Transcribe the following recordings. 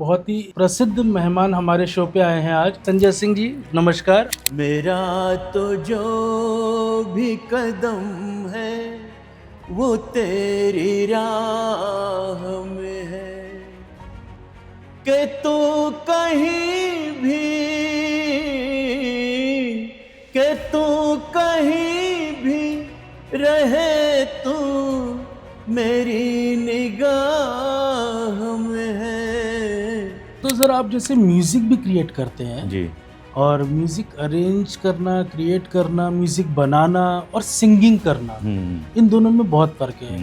बहुत ही प्रसिद्ध मेहमान हमारे शो पे आए हैं आज। संजय सिंह जी, नमस्कार। मेरा तो जो भी कदम है वो तेरी राह में है कि तू कहीं भी कि तू कहीं भी रहे तू मेरी निगाह में है। तो सर, आप जैसे म्यूजिक भी क्रिएट करते हैं जी और म्यूजिक अरेंज करना, क्रिएट करना, म्यूजिक बनाना और सिंगिंग करना, इन दोनों में बहुत फर्क है।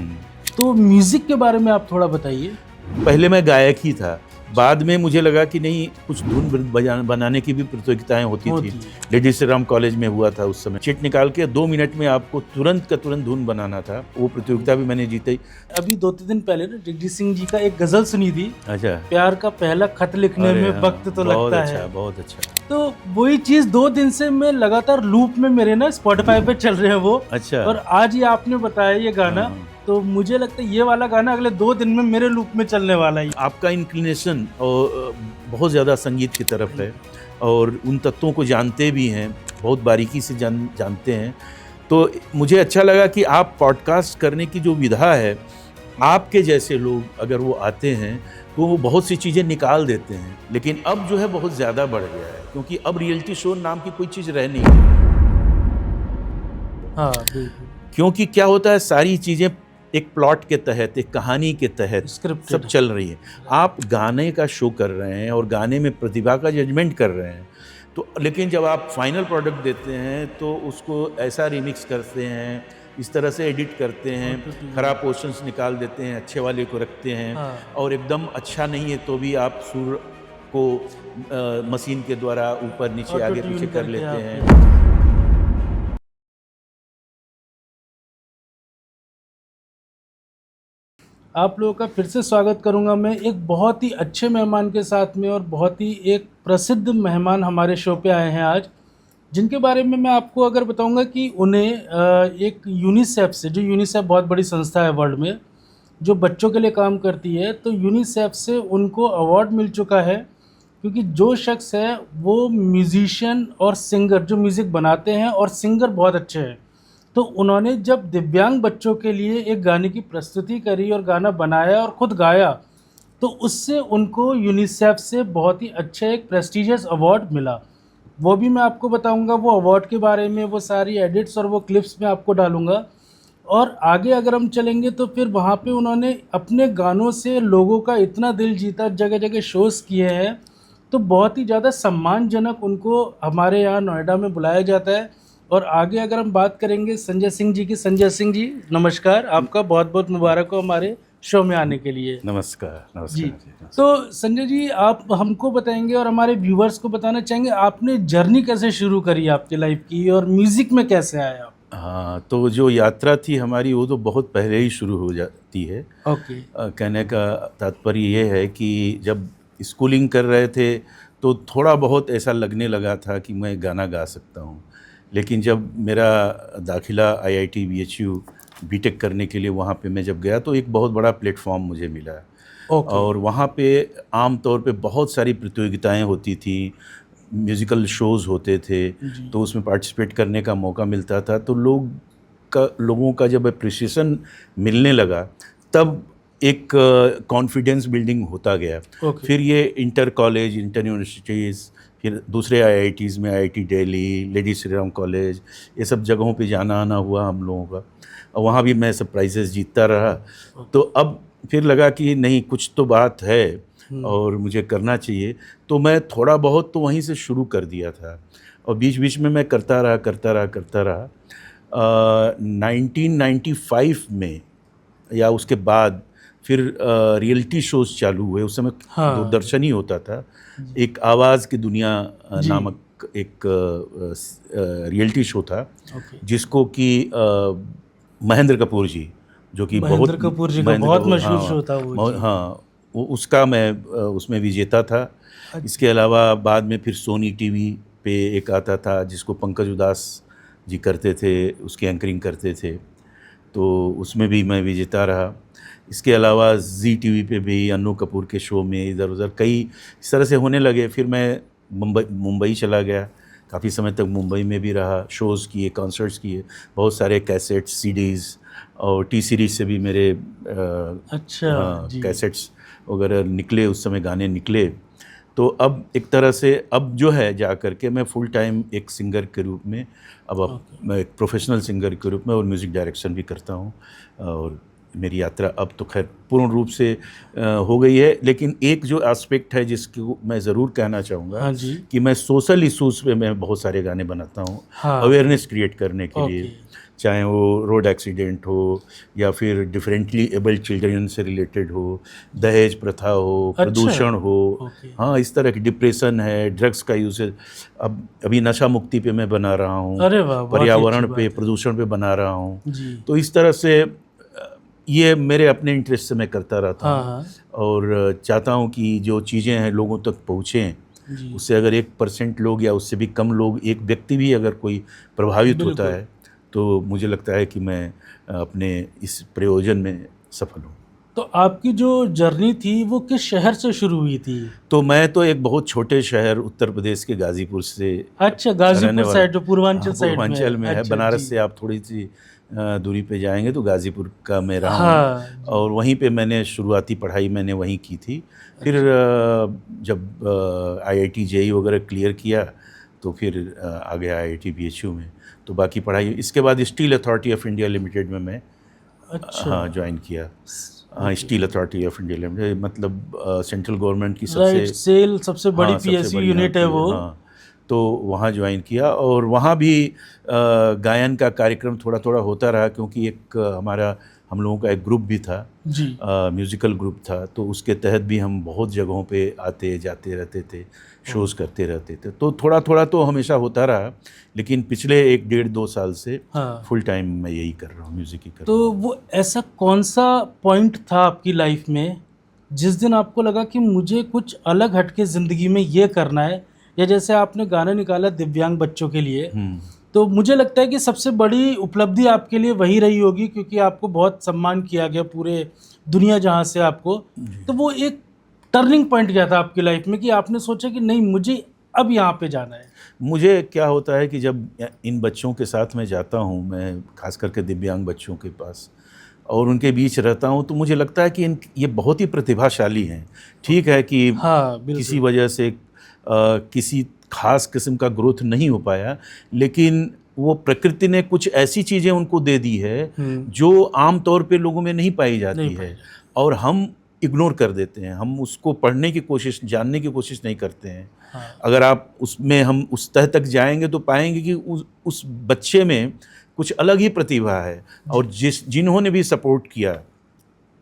तो म्यूजिक के बारे में आप थोड़ा बताइए। पहले मैं गायक ही था, बाद में मुझे लगा कि नहीं, कुछ धुन बनाने की भी प्रतियोगिताएं होती थी। लेडीज श्री राम कॉलेज में हुआ था उस समय। चिट निकाल के 2 मिनट में आपको तुरंत का तुरंत धुन बनाना था। वो प्रतियोगिता भी मैंने जीती। अभी 2-3 दिन पहले ना जगजीत सिंह जी का एक गजल सुनी थी। अच्छा। प्यार का पहला खत लिखने में वक्त तो लगता है। बहुत अच्छा। तो वही चीज 2 दिन से मैं लगातार लूप में मेरे ना स्पॉटिफाई पे चल रहे हैं वो। अच्छा। और आज ये आपने बताया ये गाना, तो मुझे लगता है ये वाला गाना अगले 2 दिन में मेरे लूप में चलने वाला है। आपका इंक्लिनेशन बहुत ज़्यादा संगीत की तरफ है और उन तत्वों को जानते भी हैं, बहुत बारीकी से जानते हैं। तो मुझे अच्छा लगा कि आप पॉडकास्ट करने की जो विधा है, आपके जैसे लोग अगर वो आते हैं तो वो बहुत सी चीज़ें निकाल देते हैं। लेकिन अब जो है बहुत ज़्यादा बढ़ गया है, क्योंकि अब रियलिटी शो नाम की कोई चीज़ रह नहीं है। हाँ, बिल्कुल। क्योंकि क्या होता है, सारी चीज़ें एक प्लॉट के तहत, एक कहानी के तहत सब चल रही है। आप गाने का शो कर रहे हैं और गाने में प्रतिभा का जजमेंट कर रहे हैं, तो लेकिन जब आप फाइनल प्रोडक्ट देते हैं तो उसको ऐसा रिमिक्स करते हैं, इस तरह से एडिट करते हैं, खराब पोर्शंस निकाल देते हैं, अच्छे वाले को रखते हैं। और एकदम अच्छा नहीं है तो भी आप सुर को मशीन के द्वारा ऊपर नीचे आगे पीछे कर लेते हैं। आप लोगों का फिर से स्वागत करूंगा मैं एक बहुत ही अच्छे मेहमान के साथ में, और बहुत ही एक प्रसिद्ध मेहमान हमारे शो पे आए हैं आज, जिनके बारे में मैं आपको अगर बताऊंगा कि उन्हें एक यूनिसेफ से, जो यूनिसेफ बहुत बड़ी संस्था है वर्ल्ड में जो बच्चों के लिए काम करती है, तो यूनिसेफ से उनको अवार्ड मिल चुका है। क्योंकि जो शख्स है वो म्यूजिशियन और सिंगर, जो म्यूज़िक बनाते हैं और सिंगर बहुत अच्छे हैं, तो उन्होंने जब दिव्यांग बच्चों के लिए एक गाने की प्रस्तुति करी और गाना बनाया और ख़ुद गाया, तो उससे उनको यूनिसेफ से बहुत ही अच्छा एक प्रेस्टिजियस अवार्ड मिला। वो भी मैं आपको बताऊंगा, वो अवार्ड के बारे में, वो सारी एडिट्स और वो क्लिप्स मैं आपको डालूंगा। और आगे अगर हम चलेंगे तो फिर वहाँ पे उन्होंने अपने गानों से लोगों का इतना दिल जीता, जगह जगह शोज़ किए हैं, तो बहुत ही ज़्यादा सम्मानजनक उनको हमारे यहाँ नोएडा में बुलाया जाता है। और आगे अगर हम बात करेंगे संजय सिंह जी की, संजय सिंह जी नमस्कार, आपका बहुत बहुत मुबारक हो हमारे शो में आने के लिए। नमस्कार। नमस्कार जी। तो संजय जी, आप हमको बताएंगे और हमारे व्यूवर्स को बताना चाहेंगे आपने जर्नी कैसे शुरू करी आपकी लाइफ की, और म्यूज़िक में कैसे आए आप? हाँ, तो जो यात्रा थी हमारी वो तो बहुत पहले ही शुरू हो जाती है। ओके। कहने का तात्पर्य ये है कि जब स्कूलिंग कर रहे थे तो थोड़ा बहुत ऐसा लगने लगा था कि मैं गाना गा सकता हूँ। लेकिन जब मेरा दाखिला IIT BHU बीटेक करने के लिए वहाँ पे मैं जब गया तो एक बहुत बड़ा प्लेटफॉर्म मुझे मिला। और वहाँ पे आम तौर पे बहुत सारी प्रतियोगिताएं होती थी, म्यूज़िकल शोज़ होते थे, तो उसमें पार्टिसिपेट करने का मौका मिलता था। तो लोगों का जब अप्रिसिएशन मिलने लगा तब एक कॉन्फिडेंस बिल्डिंग होता गया। फिर ये इंटर कॉलेज, इंटर यूनिवर्सिटीज़, फिर दूसरे IITs में IIT Delhi, lady Shri Ram college, ये सब जगहों पे जाना आना हुआ हम लोगों का, और वहाँ भी मैं सब प्राइजेस जीतता रहा। तो अब फिर लगा कि नहीं, कुछ तो बात है और मुझे करना चाहिए। तो मैं थोड़ा बहुत तो वहीं से शुरू कर दिया था और बीच बीच में मैं करता रहा। 1995 में या उसके बाद फिर रियलिटी शोज़ चालू हुए। उस समय दूरदर्शन ही होता था। एक आवाज़ की दुनिया नामक एक रियलिटी शो था, जिसको कि महेंद्र कपूर जी, जो कि महेंद्र कपूर जी का बहुत मशहूर शो था वो। हाँ, वो उसका मैं उसमें विजेता था। इसके अलावा बाद में फिर सोनी टीवी पे एक आता था जिसको पंकज उदास जी करते थे, उसकी एंकरिंग करते थे, तो उसमें भी मैं विजेता रहा। इसके अलावा जी टीवी पे भी अन्नू कपूर के शो में इधर उधर कई इस तरह से होने लगे। फिर मैं मुंबई चला गया, काफ़ी समय तक मुंबई में भी रहा, शोज़ किए, कॉन्सर्ट्स किए, बहुत सारे कैसेट्स, सीडीज़ और टी सीरीज से भी मेरे अच्छा हाँ जी। कैसेट्स वगैरह निकले, उस समय गाने निकले। तो अब एक तरह से अब जो है जा कर के मैं फुल टाइम एक सिंगर के रूप में अब मैं एक प्रोफेशनल सिंगर के रूप में और म्यूज़िक डायरेक्शन भी करता हूँ। और मेरी यात्रा अब तो खैर पूर्ण रूप से हो गई है। लेकिन एक जो एस्पेक्ट है जिसको मैं ज़रूर कहना चाहूँगा हाँ जी। कि मैं सोशल इशूज़ पे मैं बहुत सारे गाने बनाता हूँ, हाँ। अवेयरनेस क्रिएट करने के ओके। लिए, चाहे वो रोड एक्सीडेंट हो या फिर डिफरेंटली एबल्ड चिल्ड्रन से रिलेटेड हो, दहेज प्रथा हो, अच्छा। प्रदूषण हो, ओके। हाँ इस तरह की, डिप्रेशन है, ड्रग्स का यूसेज, अब अभी नशा मुक्ति पे मैं बना रहा हूँ, अरे वाह, बहुत ही अच्छी पर्यावरण बात पे, है। प्रदूषण पे बना रहा हूँ। जी। तो इस तरह से ये मेरे अपने इंटरेस्ट से मैं करता रहता हाँ हूँ हाँ और चाहता हूँ कि जो चीज़ें हैं लोगों तक पहुँचें। जी। उससे अगर 1% लोग या उससे भी कम लोग, एक व्यक्ति भी अगर कोई प्रभावित होता बिल्कुल। है तो मुझे लगता है कि मैं अपने इस प्रयोजन में सफल हूँ। तो आपकी जो जर्नी थी वो किस शहर से शुरू हुई थी? तो मैं तो एक बहुत छोटे शहर उत्तर प्रदेश के गाज़ीपुर से अच्छा, रहने गाज़ीपुर वाला। साइड जो पूर्वांचल हाँ, साइड में पूर्वांचल है। में है। अच्छा बनारस जी। से आप थोड़ी सी दूरी पे जाएंगे तो गाज़ीपुर का मैं रहा हूँ हाँ जी। और वहीं पे मैंने शुरुआती पढ़ाई मैंने वहीं की थी। फिर जब IIT JEE वगैरह क्लियर किया तो फिर आ गया IIT BHU में। तो बाकी पढ़ाई इसके बाद steel authority of India limited में मैं अच्छा। हाँ ज्वाइन किया। हाँ, steel authority of India limited मतलब सेंट्रल गवर्नमेंट की राइट, सबसे, सेल सबसे बड़ी हाँ सबसे पीएसयू बड़ी यहाँ यूनिट है की, वो। हाँ। तो वहाँ ज्वाइन किया और वहाँ भी गायन का कार्यक्रम थोड़ा थोड़ा होता रहा क्योंकि एक हमारा हम लोगों का एक ग्रुप भी था, जी। म्यूज़िकल ग्रुप था। तो उसके तहत भी हम बहुत जगहों पे आते जाते रहते थे, शोज़ करते रहते थे। तो थोड़ा थोड़ा तो हमेशा होता रहा, लेकिन पिछले 1 डेढ़ 2 साल से हाँ। फुल टाइम मैं यही कर रहा हूँ, म्यूज़िक ही कर रहा तो हूँ। वो ऐसा कौन सा पॉइंट था आपकी लाइफ में जिस दिन आपको लगा कि मुझे कुछ अलग हटके ज़िंदगी में ये करना है? या जैसे आपने गाना निकाला दिव्यांग बच्चों के लिए, तो मुझे लगता है कि सबसे बड़ी उपलब्धि आपके लिए वही रही होगी क्योंकि आपको बहुत सम्मान किया गया पूरे दुनिया जहाँ से आपको। तो वो एक टर्निंग पॉइंट क्या था आपकी लाइफ में कि आपने सोचा कि नहीं, मुझे अब यहाँ पे जाना है? मुझे क्या होता है कि जब इन बच्चों के साथ मैं जाता हूँ, मैं खास करके दिव्यांग बच्चों के पास और उनके बीच रहता हूँ, तो मुझे लगता है कि ये बहुत ही प्रतिभाशाली हैं। ठीक है कि हाँ, किसी बिल्कुल। वजह से किसी खास किस्म का ग्रोथ नहीं हो पाया, लेकिन वो प्रकृति ने कुछ ऐसी चीज़ें उनको दे दी है जो आम तौर पे लोगों में नहीं पाई जाती नहीं पाई है जाती। और हम इग्नोर कर देते हैं। हम उसको पढ़ने की कोशिश, जानने की कोशिश नहीं करते हैं। हाँ। अगर आप उसमें हम उस तह तक जाएंगे तो पाएंगे कि उस बच्चे में कुछ अलग ही प्रतिभा है। और जिन्होंने भी सपोर्ट किया,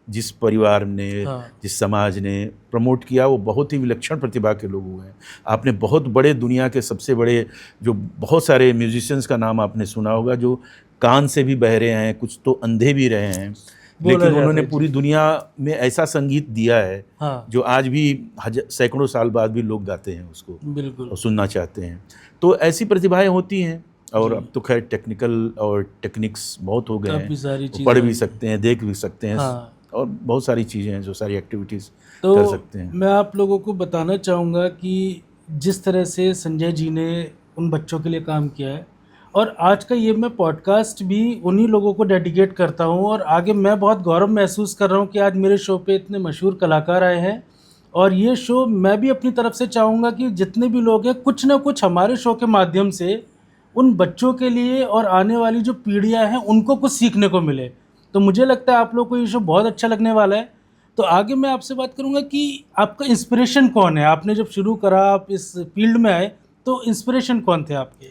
जिस परिवार ने, हाँ। जिस समाज ने प्रमोट किया, वो बहुत ही विलक्षण प्रतिभा के लोग हुए हैं। आपने बहुत बड़े, दुनिया के सबसे बड़े जो बहुत सारे म्यूजिशियंस का नाम आपने सुना होगा जो कान से भी बहरे हैं, कुछ तो अंधे भी रहे हैं, लेकिन उन्होंने पूरी दुनिया में ऐसा संगीत दिया है हाँ। जो आज भी सैकड़ों साल बाद भी लोग गाते हैं उसको बिल्कुल। और सुनना चाहते हैं। तो ऐसी प्रतिभाएं होती हैं। और अब तो खैर टेक्निकल और टेक्निक्स बहुत हो गए काफ़ी सारी हैं, चीज़ें पढ़ भी हैं। सकते हैं, देख भी सकते हैं। हाँ। और बहुत सारी चीज़ें हैं जो सारी एक्टिविटीज़ तो कर सकते हैं। मैं आप लोगों को बताना चाहूँगा कि जिस तरह से संजय जी ने उन बच्चों के लिए काम किया है, और आज का ये मैं पॉडकास्ट भी उन्हीं लोगों को डेडिकेट करता हूँ, और आगे मैं बहुत गौरव महसूस कर रहा हूँ कि आज मेरे शो पे इतने मशहूर कलाकार आए हैं। और ये शो मैं भी अपनी तरफ से चाहूँगा कि जितने भी लोग हैं, कुछ ना कुछ हमारे शो के माध्यम से उन बच्चों के लिए और आने वाली जो पीढ़ियाँ हैं उनको कुछ सीखने को मिले। तो मुझे लगता है आप लोग को ये शो बहुत अच्छा लगने वाला है। तो आगे मैं आपसे बात करूंगा कि आपका इंस्पिरेशन कौन है? आपने जब शुरू करा, आप इस फील्ड में आए, तो इंस्पिरेशन कौन थे आपके?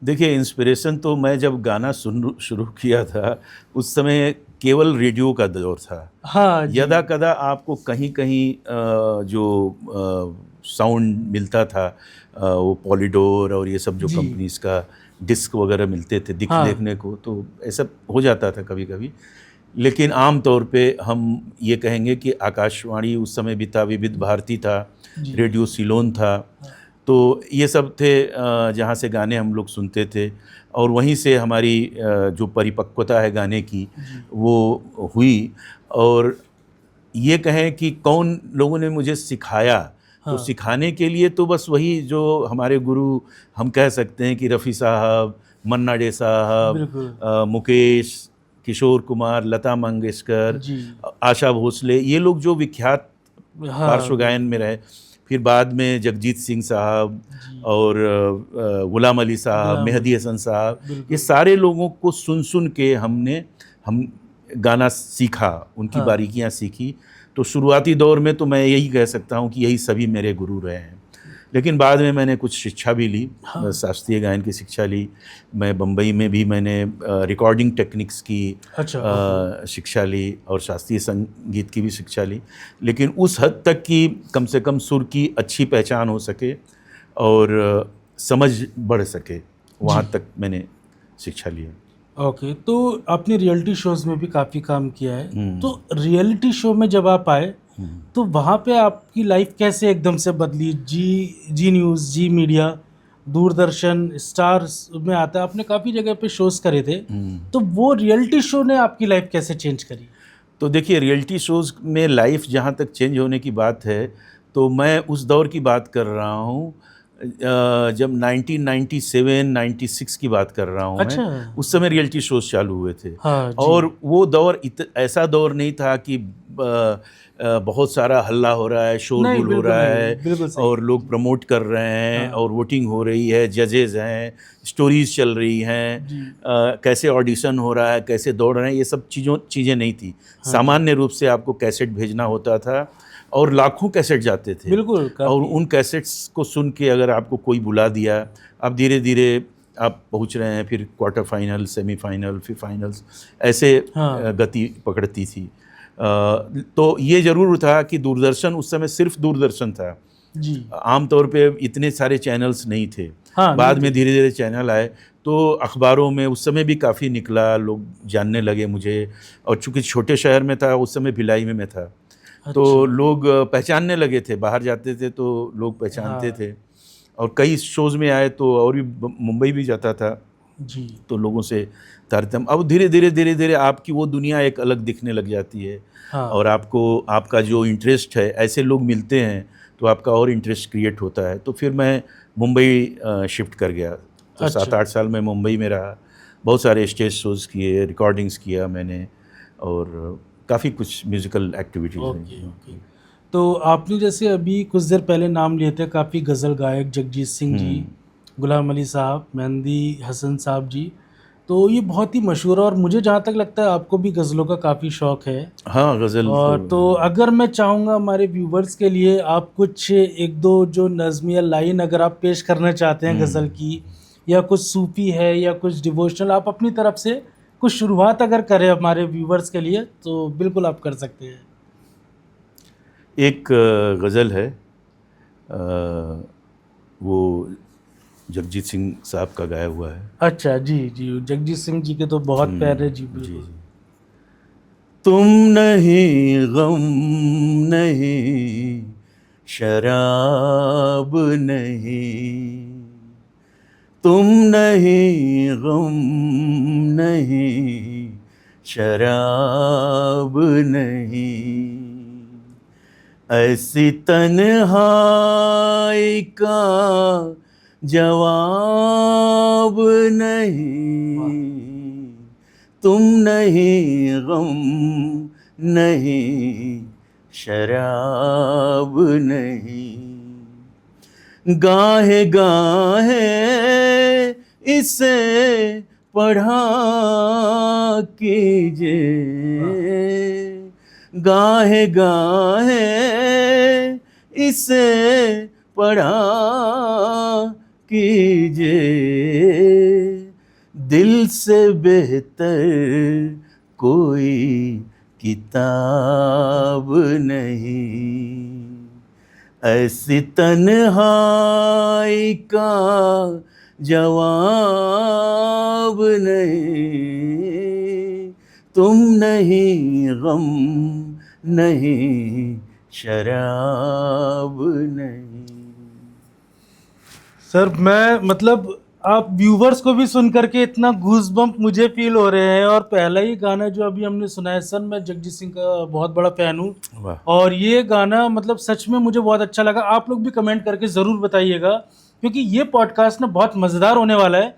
देखिए, इंस्पिरेशन तो मैं जब गाना शुरू किया था उस समय केवल रेडियो का दौर था। हाँ जी। यदा कदा आपको कहीं कहीं जो साउंड मिलता था, वो पॉलीडोर और ये सब जो जी। कंपनीज का डिस्क वगैरह मिलते थे हाँ। देखने को, तो ऐसा हो जाता था कभी कभी। लेकिन आम तौर पे हम ये कहेंगे कि आकाशवाणी उस समय भी था, विविध भारती था, जी। रेडियो सिलोन था। हाँ। तो ये सब थे जहाँ से गाने हम लोग सुनते थे और वहीं से हमारी जो परिपक्वता है गाने की वो हुई। और ये कहें कि कौन लोगों ने मुझे सिखाया, तो हाँ। सिखाने के लिए तो बस वही जो हमारे गुरु, हम कह सकते हैं कि रफ़ी साहब, मन्ना डे साहब, बिल्कुल। मुकेश, किशोर कुमार, लता मंगेशकर, जी। आशा भोसले, ये लोग जो विख्यात हाँ, पार्श्व गायन में रहे। फिर बाद में जगजीत सिंह साहब जी। और गुलाम अली साहब, गुलाम मेहदी अली। हसन साहब, ये बिल्कुल। सारे लोगों को सुन सुन के हम गाना सीखा, उनकी हाँ। बारीकियां सीखी। तो शुरुआती दौर में तो मैं यही कह सकता हूँ कि यही सभी मेरे गुरु रहे हैं। लेकिन बाद में मैंने कुछ शिक्षा भी ली, हाँ। शास्त्रीय गायन की शिक्षा ली। मैं बम्बई में भी मैंने रिकॉर्डिंग टेक्निक्स की अच्छा, ओके। शिक्षा ली और शास्त्रीय संगीत की भी शिक्षा ली। लेकिन उस हद तक कि कम से कम सुर की अच्छी पहचान हो सके और समझ बढ़ सके, जी। वहाँ तक मैंने शिक्षा ली है। ओके, तो आपने रियलिटी शोज़ में भी काफ़ी काम किया है। तो हम्म, रियलिटी शो में जब आप आए, हम्म, तो वहाँ पे आपकी लाइफ कैसे एकदम से बदली? जी न्यूज़, जी मीडिया, दूरदर्शन, स्टार्स में आता है, आपने काफ़ी जगह पे शोज़ करे थे। हम्म। तो वो रियलिटी शो ने आपकी लाइफ कैसे चेंज करी? तो देखिए, रियलिटी शोज़ में लाइफ जहाँ तक चेंज होने की बात है, तो मैं उस दौर की बात कर रहा हूँ, जब 1997 96 की बात कर रहा हूँ मैं। अच्छा, उस समय ओके। रियलिटी शोज़ चालू हुए थे। हाँ जी। और वो दौर ऐसा दौर नहीं था कि बहुत सारा हल्ला हो रहा है, नहीं, शोरगुल हो बिल्कुल रहा नहीं, है बिल्कुल सही और है। लोग जी। प्रमोट कर रहे हैं हाँ, और वोटिंग हो रही है, जजेस हैं, स्टोरीज़ चल रही हैं, जी। कैसे ऑडिशन हो रहा है, कैसे दौड़ रहे हैं, ये सब चीज़ें नहीं थी। हाँ, सामान्य रूप से आपको कैसेट भेजना होता था और लाखों कैसेट जाते थे। बिल्कुल, और काफ़ी। उन कैसेट्स को सुन के अगर आपको कोई बुला दिया, अब धीरे धीरे आप पहुंच रहे हैं, फिर क्वार्टर फाइनल, सेमीफाइनल, फिर फाइनल्स, ऐसे हाँ, गति पकड़ती थी। तो ये ज़रूर था कि दूरदर्शन उस समय सिर्फ दूरदर्शन था। जी। आमतौर पे इतने सारे चैनल्स नहीं थे। हाँ, नहीं बाद में थे। धीरे धीरे चैनल आए, तो अखबारों में उस समय भी काफ़ी निकला, लोग जानने लगे मुझे। और चूंकि छोटे शहर में था, उस समय भिलाई में मैं था, तो अच्छा, लोग पहचानने लगे थे। बाहर जाते थे तो लोग पहचानते हाँ, थे। और कई शोज़ में आए तो, और भी मुंबई भी जाता था, जी। तो लोगों से तारतम, अब धीरे धीरे आपकी वो दुनिया एक अलग दिखने लग जाती है। हाँ, और आपको आपका जो इंटरेस्ट है, ऐसे लोग मिलते हैं तो आपका और इंटरेस्ट क्रिएट होता है। तो फिर मैं मुंबई शिफ्ट कर गया। तो अच्छा, 7-8 साल मैं मुंबई में रहा, बहुत सारे स्टेज शोज़ किए, रिकॉर्डिंग्स किया मैंने, और काफ़ी कुछ म्यूज़िकल एक्टिविटीज़ ओके, ओके। हुई। तो आपने जैसे अभी कुछ देर पहले नाम लिए थे काफ़ी गज़ल गायक जगजीत सिंह जी, हुँ। गुलाम अली साहब, मेहंदी हसन साहब जी, तो ये बहुत ही मशहूर है और मुझे जहाँ तक लगता है आपको भी गज़लों का काफ़ी शौक है। हाँ, गज़ल तो और तो अगर मैं चाहूँगा हमारे व्यूवर्स के लिए आप कुछ 1-2 जो नज़्म या लाइन अगर आप पेश करना चाहते हैं हुँ। गज़ल की, या कुछ सूफ़ी है या कुछ डिवोशनल, आप अपनी तरफ से कुछ शुरुआत अगर करें हमारे व्यूवर्स के लिए, तो बिल्कुल आप कर सकते हैं। एक गज़ल है, अ, वो जगजीत सिंह साहब का गाया हुआ है। अच्छा, जी, जी। जगजीत सिंह जी के तो बहुत प्यारे जी, जी, बिल्कुल। जी। तुम नहीं, गम नहीं, शराब नहीं, तुम नहीं, गम नहीं, शराब नहीं, ऐसी तन्हाई का जवाब वाह! नहीं, तुम नहीं, गम नहीं, शराब नहीं, गाहे गाहे इसे पढ़ा वाह! कीजिए, गाहे गाहे इसे पढ़ा कीजिए, दिल से बेहतर कोई किताब नहीं, ऐसी तन्हाई का जवाब नहीं, तुम नहीं, गम नहीं, शराब नहीं। सर मैं मतलब आप व्यूवर्स को भी सुन करके इतना गूज बम्प मुझे फील हो रहे हैं। और पहला ही गाना जो अभी हमने सुना है, सर मैं जगजीत सिंह का बहुत बड़ा फैन हूँ, वाह। और ये गाना मतलब सच में मुझे बहुत अच्छा लगा। आप लोग भी कमेंट करके ज़रूर बताइएगा, क्योंकि ये पॉडकास्ट ना बहुत मज़ेदार होने वाला है।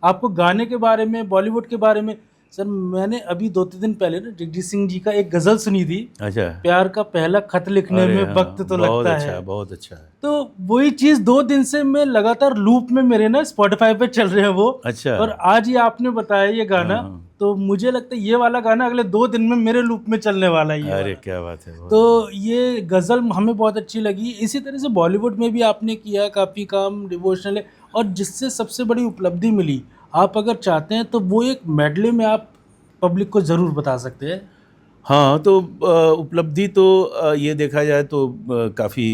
आपको गाने के बारे में, बॉलीवुड के बारे में, सर मैंने अभी 2-3 दिन पहले ना जगजीत सिंह जी का एक गज़ल सुनी थी, अच्छा। प्यार का पहला खत लिखने अरे में हाँ, वक्त तो बहुत लगता अच्छा है। है, बहुत अच्छा है। तो वही चीज़ 2 दिन से मैं लगातार लूप में मेरे ना स्पॉटिफाई पे चल रहे हैं वो। अच्छा। और आज ये आपने बताया ये हाँ गाना, हाँ। तो मुझे लगता है ये वाला गाना अगले 2 दिन में मेरे लूप में चलने वाला है, ये अरे वाला। क्या बात है, बहुत तो बढ़िया। ये गज़ल हमें बहुत अच्छी लगी। इसी तरह से बॉलीवुड में भी आपने किया काफ़ी काम, डिवोशनल है। और जिससे सबसे बड़ी उपलब्धि मिली, आप अगर चाहते हैं तो वो एक मेडले में आप पब्लिक को ज़रूर बता सकते हैं। हाँ, तो उपलब्धि तो ये देखा जाए तो काफ़ी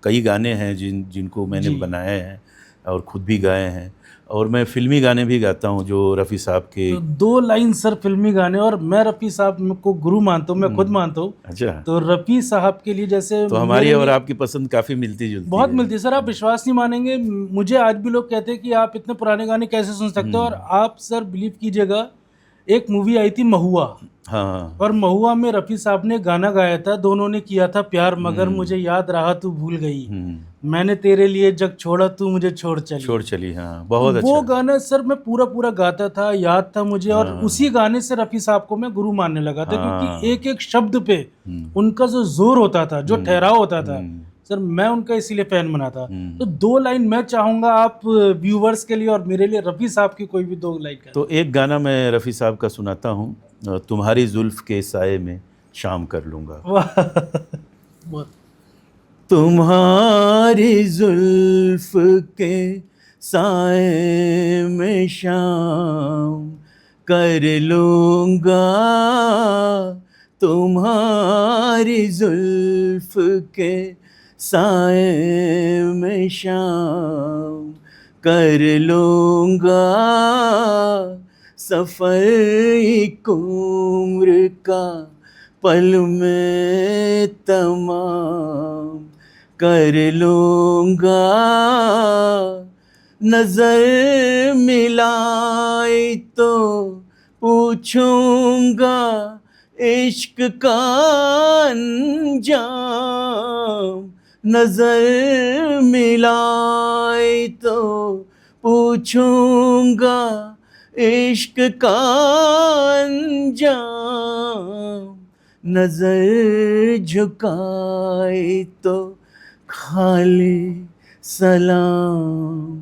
कई गाने हैं जिनको मैंने जी। बनाए हैं और खुद भी गाए हैं। और मैं फ़िल्मी गाने भी गाता हूँ जो रफ़ी साहब के। तो 2 लाइन सर फिल्मी गाने, और मैं रफ़ी साहब को गुरु मानता हूँ, मैं खुद मानता हूँ। अच्छा। तो रफ़ी साहब के लिए जैसे तो हमारी मेरे और लिए आपकी पसंद काफ़ी मिलती-जुलती बहुत है। मिलती है सर। आप विश्वास नहीं मानेंगे, मुझे आज भी लोग कहते हैं कि आप इतने पुराने गाने कैसे सुन सकते हो। और आप सर बिलीव कीजिएगा, एक मूवी आई थी महुआ, हाँ, हाँ। और महुआ में रफ़ी साहब ने गाना गाया था, दोनों ने किया था प्यार, मगर मुझे याद रहा तू भूल गई, हुँ। मैंने तेरे लिए जग छोड़ा तू मुझे छोड़ चली। छोड़ चली, हाँ, तो बहुत वो अच्छा। गाना सर मैं पूरा पूरा गाता था, याद था मुझे। और हाँ, उसी गाने से रफ़ी साहब को मैं गुरु मानने लगा था, क्योंकि हाँ। एक एक शब्द पे हुँ, उनका जो जोर होता था, जो हुँ, ठहराव होता था, हुँ, सर मैं उनका इसीलिए फैन बना था। तो हुँ। 2 लाइन मैं चाहूंगा आप व्यूवर्स के लिए और मेरे लिए रफ़ी साहब की कोई भी 2 लाइन का। तो एक गाना मैं रफ़ी साहब का सुनाता हूँ, तुम्हारी जुल्फ़ के साए में शाम कर लूँगा। वाह बहुत। तुम्हारी जुल्फ़ के साए में शाम कर लूँगा, तुम्हारी जुल्फ़ के साए में शाम कर लूँगा, सफ़र एक उम्र का पल में तमाम कर लूँगा, नज़र मिलाई तो पूछूँगा इश्क का अंजाम, नज़र मिलाई तो पूछूँगा इश्क का अंजाम, नज़र झुकाए तो खाली सलाम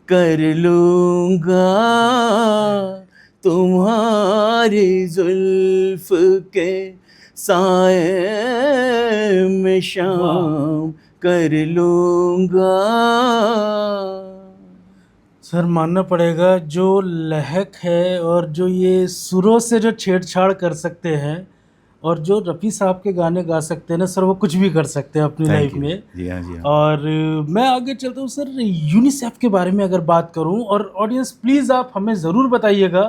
कर लूँगा, तुम्हारी जुल्फ़ के साए में शाम कर लूँगा। सर मानना पड़ेगा, जो लहक है और जो ये सुरों से जो छेड़छाड़ कर सकते हैं, और जो रफ़ी साहब के गाने गा सकते हैं ना सर, वो कुछ भी कर सकते हैं अपनी थैंक लाइफ यू। में। जी हाँ, जी हाँ। और मैं आगे चलता हूँ सर, यूनिसेफ के बारे में अगर बात करूँ, और ऑडियंस प्लीज़ आप हमें ज़रूर बताइएगा,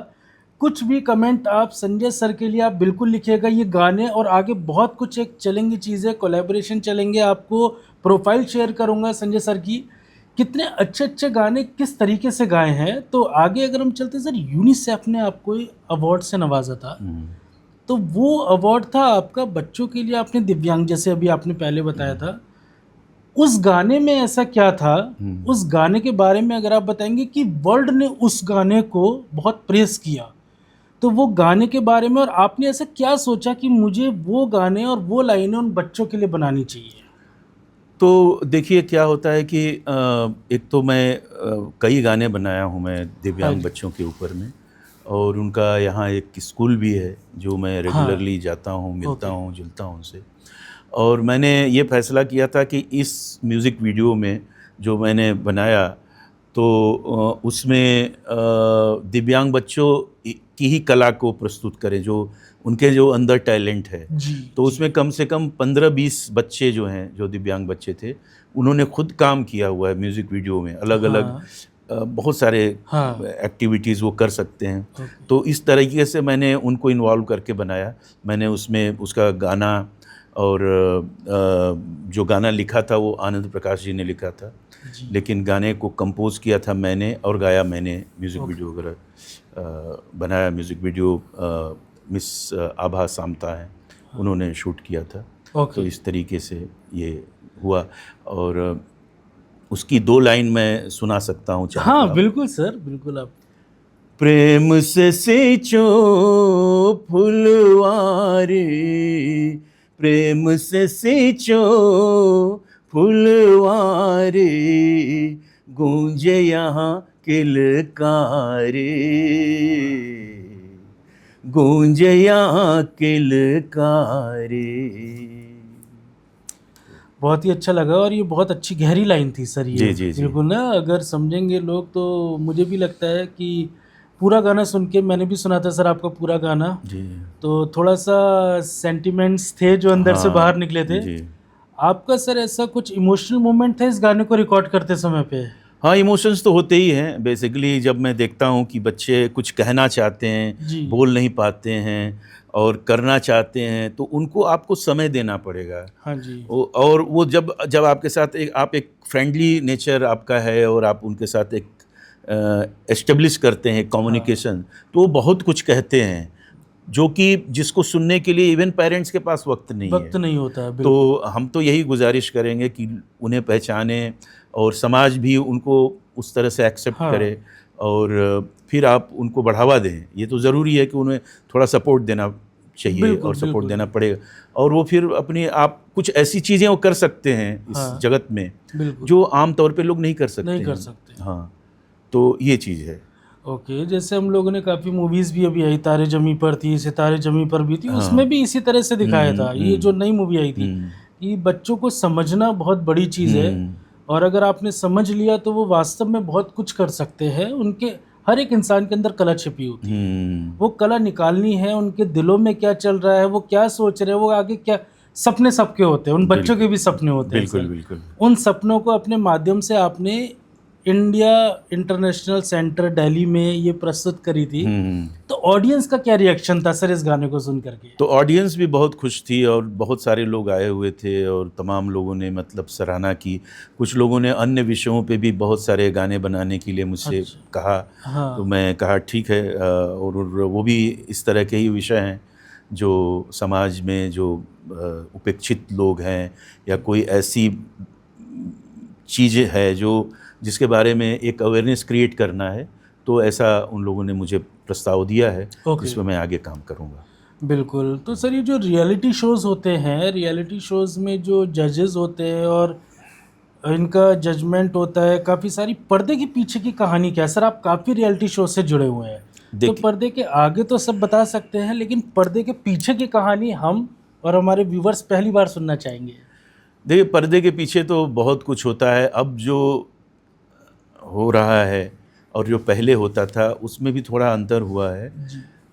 कुछ भी कमेंट आप संजय सर के लिए आप बिल्कुल लिखिएगा। ये गाने और आगे बहुत कुछ एक चलेंगी चीज़ें, कोलैबोरेशन चलेंगे, आपको प्रोफाइल शेयर करूँगा संजय सर की, कितने अच्छे अच्छे गाने किस तरीके से गाए हैं। तो आगे अगर हम चलते हैं सर, यूनिसेफ ने आपको अवार्ड से नवाजा था, तो वो अवार्ड था आपका बच्चों के लिए, आपने दिव्यांग, जैसे अभी आपने पहले बताया था। उस गाने में ऐसा क्या था, उस गाने के बारे में अगर आप बताएंगे कि वर्ल्ड ने उस गाने को बहुत प्रेस किया, तो वो गाने के बारे में, और आपने ऐसा क्या सोचा कि मुझे वो गाने और वो लाइनें उन बच्चों के लिए बनानी चाहिए। तो देखिए क्या होता है कि एक तो मैं कई गाने बनाया हूँ मैं हाँ दिव्यांग जी। बच्चों के ऊपर में, और उनका यहाँ एक स्कूल भी है जो मैं हाँ। रेगुलरली जाता हूँ, मिलता ओके। हूँ, जुलता हूँ उनसे। और मैंने ये फैसला किया था कि इस म्यूज़िक वीडियो में जो मैंने बनाया, तो उसमें दिव्यांग बच्चों की ही कला को प्रस्तुत करें, जो उनके जो अंदर टैलेंट है। जी। तो जी। उसमें कम से कम 15-20 बच्चे जो हैं, जो दिव्यांग बच्चे थे, उन्होंने खुद काम किया हुआ है म्यूज़िक वीडियो में, अलग-अलग हाँ। बहुत सारे हाँ। एक्टिविटीज़ वो कर सकते हैं। ओके। तो इस तरीके से मैंने उनको इन्वॉल्व करके बनाया। मैंने उसमें उसका गाना और जो गाना लिखा था वो आनंद प्रकाश जी ने लिखा था, जी। लेकिन गाने को कंपोज किया था मैंने और गाया मैंने, म्यूज़िक वीडियो वगैरह बनाया। म्यूज़िक वीडियो मिस आभा सामता हैं, उन्होंने शूट किया था। तो इस तरीके से ये हुआ। और उसकी 2 लाइन मैं सुना सकता हूँ चाहे हाँ तो आप। बिल्कुल सर, बिल्कुल आप। प्रेम से सींचो फुलवारी, प्रेम से सींचो फुलवारी, गूंजे यहाँ किलकारी, गूंजे यहाँ किलकारी। बहुत ही अच्छा लगा, और ये बहुत अच्छी गहरी लाइन थी सर ये। जी जी जी बिल्कुल ना, अगर समझेंगे लोग तो मुझे भी लगता है कि पूरा गाना सुन के, मैंने भी सुना था सर आपका पूरा गाना, जी। तो थोड़ा सा सेंटिमेंट्स थे जो अंदर से बाहर निकले थे। जी। आपका सर ऐसा कुछ इमोशनल मोमेंट था इस गाने को रिकॉर्ड करते समय पे? हाँ, इमोशंस तो होते ही हैं बेसिकली। जब मैं देखता हूँ कि बच्चे कुछ कहना चाहते हैं, जी। बोल नहीं पाते हैं और करना चाहते हैं, तो उनको आपको समय देना पड़ेगा। हाँ जी। और वो जब जब आपके साथ एक फ्रेंडली नेचर आपका है और आप उनके साथ एक एस्टेब्लिश करते हैं कम्युनिकेशन, तो वो बहुत कुछ कहते हैं जो कि जिसको सुनने के लिए इवन पेरेंट्स के पास वक्त नहीं है। वक्त नहीं होता है, बिल्कुल। तो हम तो यही गुजारिश करेंगे कि उन्हें पहचानें और समाज भी उनको उस तरह से एक्सेप्ट हाँ। करे, और फिर आप उनको बढ़ावा दें। ये तो ज़रूरी है कि उन्हें थोड़ा सपोर्ट देना चाहिए बिल्कुल, और सपोर्ट बिल्कुल। देना पड़ेगा, और वो फिर अपनी आप कुछ ऐसी चीज़ें वो कर सकते हैं इस हाँ। जगत में बिल्कुल। जो आम तौर पे लोग नहीं कर सकते नहीं कर हैं। सकते। हाँ, तो ये चीज़ है। ओके, जैसे हम लोगों ने काफ़ी मूवीज़ भी अभी आई, तारे ज़मीं पर थी, सितारे ज़मीं पर भी थी, हाँ। उसमें भी इसी तरह से दिखाया था। ये जो नई मूवी आई थी, हम्म, कि बच्चों को समझना बहुत बड़ी चीज़ है, हम्म, और अगर आपने समझ लिया तो वो वास्तव में बहुत कुछ कर सकते हैं। उनके हर एक इंसान के अंदर कला छिपी होती है, वो कला निकालनी है। उनके दिलों में क्या चल रहा है, वो क्या सोच रहे हैं, वो आगे क्या सपने सबके होते हैं, उन बच्चों के भी सपने होते हैं बिल्कुल सर। बिल्कुल। उन सपनों को अपने माध्यम से आपने इंडिया इंटरनेशनल सेंटर दिल्ली में ये प्रस्तुत करी थी। तो ऑडियंस का क्या रिएक्शन था सर इस गाने को सुन करके? तो ऑडियंस भी बहुत खुश थी और बहुत सारे लोग आए हुए थे और तमाम लोगों ने मतलब सराहना की। कुछ लोगों ने अन्य विषयों पे भी बहुत सारे गाने बनाने के लिए मुझसे अच्छा। कहा। हाँ। तो मैं कहा ठीक है, और वो भी इस तरह के ही विषय हैं जो समाज में जो उपेक्षित लोग हैं, या कोई ऐसी चीज़ है जो जिसके बारे में एक अवेयरनेस क्रिएट करना है। तो ऐसा उन लोगों ने मुझे प्रस्ताव दिया है, जिसमें मैं आगे काम करूँगा। बिल्कुल। तो सर ये जो रियलिटी शोज़ होते हैं, रियलिटी शोज़ में जो जजेस होते हैं और इनका जजमेंट होता है, काफ़ी सारी पर्दे के पीछे की कहानी क्या है? सर आप काफ़ी रियलिटी शो से जुड़े हुए हैं, तो पर्दे के आगे तो सब बता सकते हैं, लेकिन पर्दे के पीछे की कहानी हम और हमारे व्यूवर्स पहली बार सुनना चाहेंगे। देखिए, पर्दे के पीछे तो बहुत कुछ होता है। अब जो हो रहा है और जो पहले होता था उसमें भी थोड़ा अंतर हुआ है।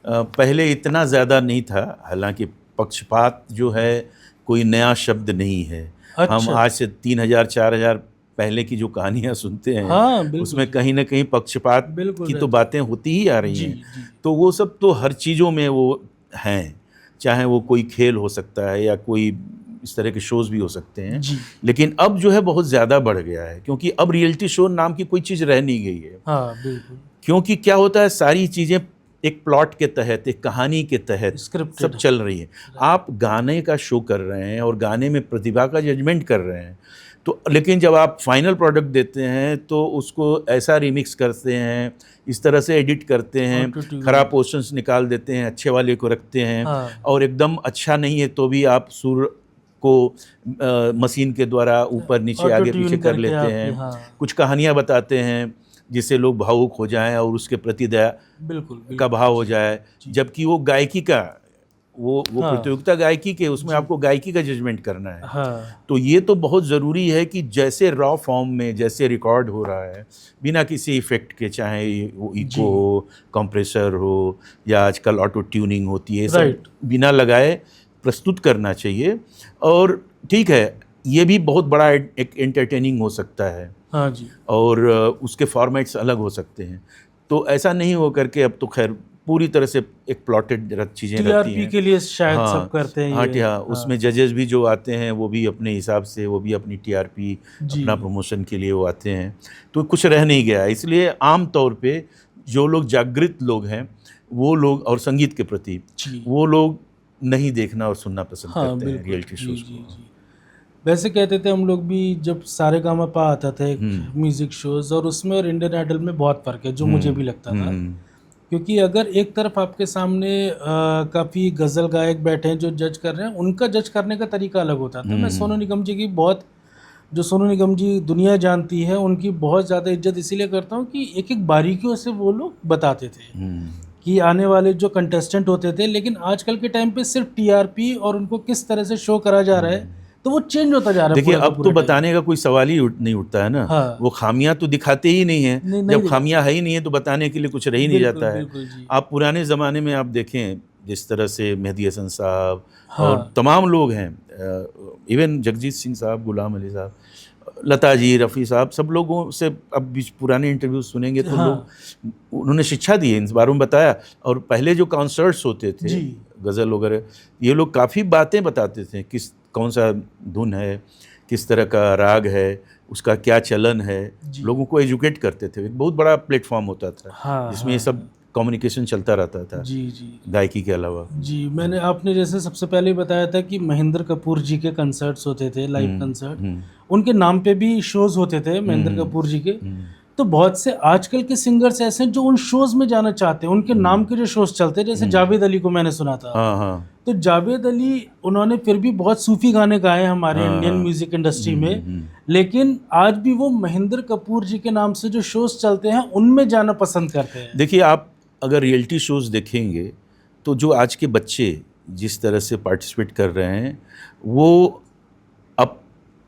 पहले इतना ज़्यादा नहीं था, हालांकि पक्षपात जो है कोई नया शब्द नहीं है। अच्छा। हम आज से 3000-4000 पहले की जो कहानियाँ सुनते हैं, हाँ, उसमें कहीं ना कहीं पक्षपात की तो बातें होती ही आ रही हैं। तो वो सब तो हर चीज़ों में वो हैं, चाहे वो कोई खेल हो सकता है या कोई इस तरह के शोज़ भी हो सकते हैं। लेकिन अब जो है बहुत ज़्यादा बढ़ गया है, क्योंकि अब रियलिटी शो नाम की कोई चीज़ रह नहीं गई है। हाँ, बिल्कुल। क्योंकि क्या होता है, सारी चीज़ें एक प्लॉट के तहत, एक कहानी के तहत सब चल रही है। आप गाने का शो कर रहे हैं और गाने में प्रतिभा का जजमेंट कर रहे हैं, तो लेकिन जब आप फाइनल प्रोडक्ट देते हैं तो उसको ऐसा रिमिक्स करते हैं, इस तरह से एडिट करते हैं, खराब पोर्शंस निकाल देते हैं, अच्छे वाले को रखते हैं। और एकदम अच्छा नहीं है तो भी आप सुर को मशीन के द्वारा ऊपर नीचे आगे पीछे कर लेते हैं। कुछ कहानियाँ बताते हैं जिससे लोग भावुक हो जाएं और उसके प्रति दया का भाव हो जाए, जबकि वो गायकी का वो प्रतियोगिता गायकी के, उसमें आपको गायकी का जजमेंट करना है। तो ये तो बहुत ज़रूरी है कि जैसे रॉ फॉर्म में जैसे रिकॉर्ड हो रहा है, बिना किसी इफ़ेक्ट के, चाहे वो इको हो, कंप्रेसर हो, या आजकल ऑटो ट्यूनिंग होती है, सब बिना लगाए प्रस्तुत करना चाहिए। और ठीक है, ये भी बहुत बड़ा एक एंटरटेनिंग हो सकता है। हाँ जी। और उसके फॉर्मेट्स अलग हो सकते हैं। तो ऐसा नहीं हो करके अब तो खैर पूरी तरह से एक प्लॉटेड चीज़ें रहती टीआरपी हैं। के लिए शायद हाँ, सब करते हैं हाँ, ये। हाँ, उसमें जजेस भी जो आते हैं वो भी अपने हिसाब से, वो भी अपनी टीआरपी, जी अपना प्रमोशन के लिए वो आते हैं, तो कुछ रह नहीं गया। इसलिए आम तौर पे जो लोग जागृत लोग हैं, वो लोग और संगीत के प्रति, जी वो लोग नहीं देखना और सुनना पसंद हाँ करते हैं बिल्कुल रियलिटी जी शोज जी को। जी। वैसे कहते थे हम लोग भी जब सारेगामापा आता था एक म्यूजिक शोज, और उसमें और इंडियन आइडल में बहुत फ़र्क है, जो मुझे भी लगता था। क्योंकि अगर एक तरफ आपके सामने काफ़ी गज़ल गायक बैठे हैं जो जज कर रहे हैं, उनका जज करने का तरीका अलग होता था। मैं सोनू निगम जी की बहुत, जो सोनू निगम जी दुनिया जानती है, उनकी बहुत ज़्यादा इज्जत इसीलिए करता हूँ कि एक एक बारीकियों से वो लोग बताते थे कि आने वाले जो कंटेस्टेंट होते थे। लेकिन आजकल के टाइम पे सिर्फ टीआरपी और उनको किस तरह से शो करा जा रहा है, तो वो चेंज होता जा रहा है देखिए, पूरा का अब पूरा तो टाइम। बताने का कोई सवाल ही नहीं उठता है ना। हाँ वो खामियां तो दिखाते ही नहीं हैं। नहीं जब दिखाते। खामियां है ही नहीं है तो बताने के लिए कुछ रह ही नहीं बिल्कुल जाता है। बिल्कुल जी। आप पुराने ज़माने में आप देखें, जिस तरह से मेहदी हसन साहब और हाँ तमाम लोग हैं, इवन जगजीत सिंह साहब, गुलाम अली साहब, लता जी, रफ़ी साहब, सब लोगों से अब भी पुराने इंटरव्यू सुनेंगे तो हाँ लोग, उन्होंने शिक्षा दी है, इन बारों में बताया। और पहले जो कॉन्सर्ट्स होते थे जी गज़ल वगैरह, ये लोग काफ़ी बातें बताते थे, कौन सा धुन है, किस तरह का राग है, उसका क्या चलन है, जी लोगों को एजुकेट करते थे। एक बहुत बड़ा प्लेटफॉर्म होता था हाँ जिसमें हाँ ये सब कम्युनिकेशन चलता रहता था, जी जी गायकी के अलावा। जी। मैंने, आपने जैसे सबसे पहले ही बताया था कि महेंद्र कपूर जी के कंसर्ट्स होते थे, लाइव कंसर्ट, उनके नाम पे भी शोज होते थे महेंद्र कपूर जी के। तो बहुत से आजकल के सिंगर्स ऐसे हैं जो उन शोज में जाना चाहते हैं, उनके नाम के जो शोज चलते हैं, जैसे जावेद अली को मैंने सुना था। हाँ हाँ तो जावेद अली, उन्होंने फिर भी बहुत सूफी गाने गाए हमारे हाँ, इंडियन हाँ। म्यूजिक इंडस्ट्री में, लेकिन आज भी वो महेंद्र कपूर जी के नाम से जो शोज चलते हैं उनमें जाना पसंद करते हैं। देखिए, आप अगर रियलिटी शोज़ देखेंगे तो जो आज के बच्चे जिस तरह से पार्टिसिपेट कर रहे हैं, वो अब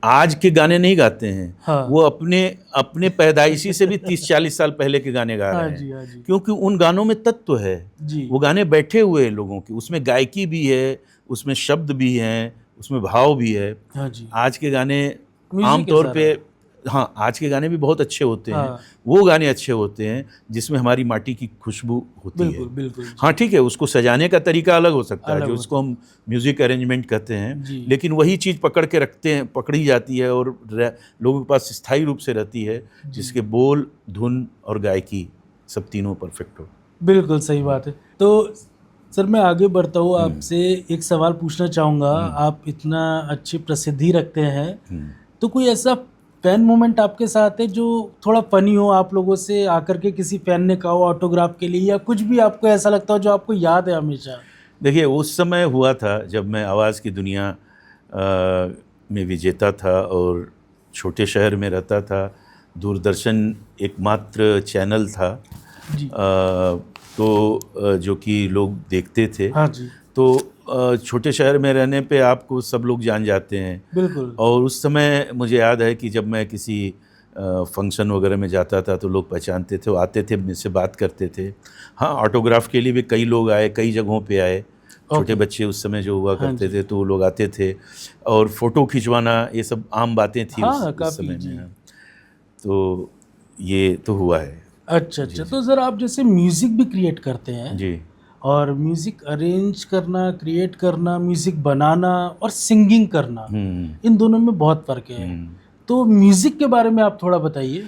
आज के गाने नहीं गाते हैं। हाँ वो अपने अपने पैदाइशी से भी 30-40 साल पहले के गाने गा हाँ रहे जी हैं, हाँ जी क्योंकि उन गानों में तत्व है। जी वो गाने बैठे हुए हैं लोगों के, उसमें गायकी भी है, उसमें शब्द भी हैं, उसमें भाव भी है। हाँ जी। आज के गाने म्यूजिक है आमतौर सारा। पे, हाँ, आज के गाने भी बहुत अच्छे होते हैं। हाँ वो गाने अच्छे होते हैं जिसमें हमारी माटी की खुशबू होती है। बिल्कुल बिल्कुल जी। हाँ ठीक है, उसको सजाने का तरीका अलग हो सकता है, अलग जो होता उसको हम म्यूज़िक अरेंजमेंट कहते हैं, जी लेकिन वही चीज़ पकड़ के रखते हैं, पकड़ी जाती है और लोगों के पास स्थायी रूप से रहती है, जिसके बोल, धुन और गायकी सब तीनों परफेक्ट हो। बिल्कुल सही बात है। तो सर, मैं आगे बढ़ता हूँ, आपसे एक सवाल पूछना चाहूँगा। आप इतना अच्छी प्रसिद्धि रखते हैं, तो कोई ऐसा फैन मोमेंट आपके साथ है जो थोड़ा फनी हो, आप लोगों से आकर के किसी फैन ने कहा हो ऑटोग्राफ के लिए, या कुछ भी आपको ऐसा लगता हो जो आपको याद है हमेशा? देखिए, उस समय हुआ था जब मैं आवाज़ की दुनिया में विजेता था और छोटे शहर में रहता था। दूरदर्शन एकमात्र चैनल था जी जो कि लोग देखते थे। हाँ जी तो छोटे शहर में रहने पे आपको सब लोग जान जाते हैं। बिल्कुल। और उस समय मुझे याद है कि जब मैं किसी फंक्शन वगैरह में जाता था तो लोग पहचानते थे, वो आते थे, मुझसे बात करते थे। हाँ, ऑटोग्राफ के लिए भी कई लोग आए, कई जगहों पे आए। छोटे बच्चे उस समय जो हुआ करते थे तो वो लोग आते थे, और फ़ोटो खिंचवाना, ये सब आम बातें थी उस समय में। तो ये तो हुआ है। अच्छा अच्छा। तो सर, आप जैसे म्यूज़िक भी क्रिएट करते हैं जी, और म्यूज़िक अरेंज करना, क्रिएट करना, म्यूज़िक बनाना और सिंगिंग करना, इन दोनों में बहुत फ़र्क है। तो म्यूज़िक के बारे में आप थोड़ा बताइए।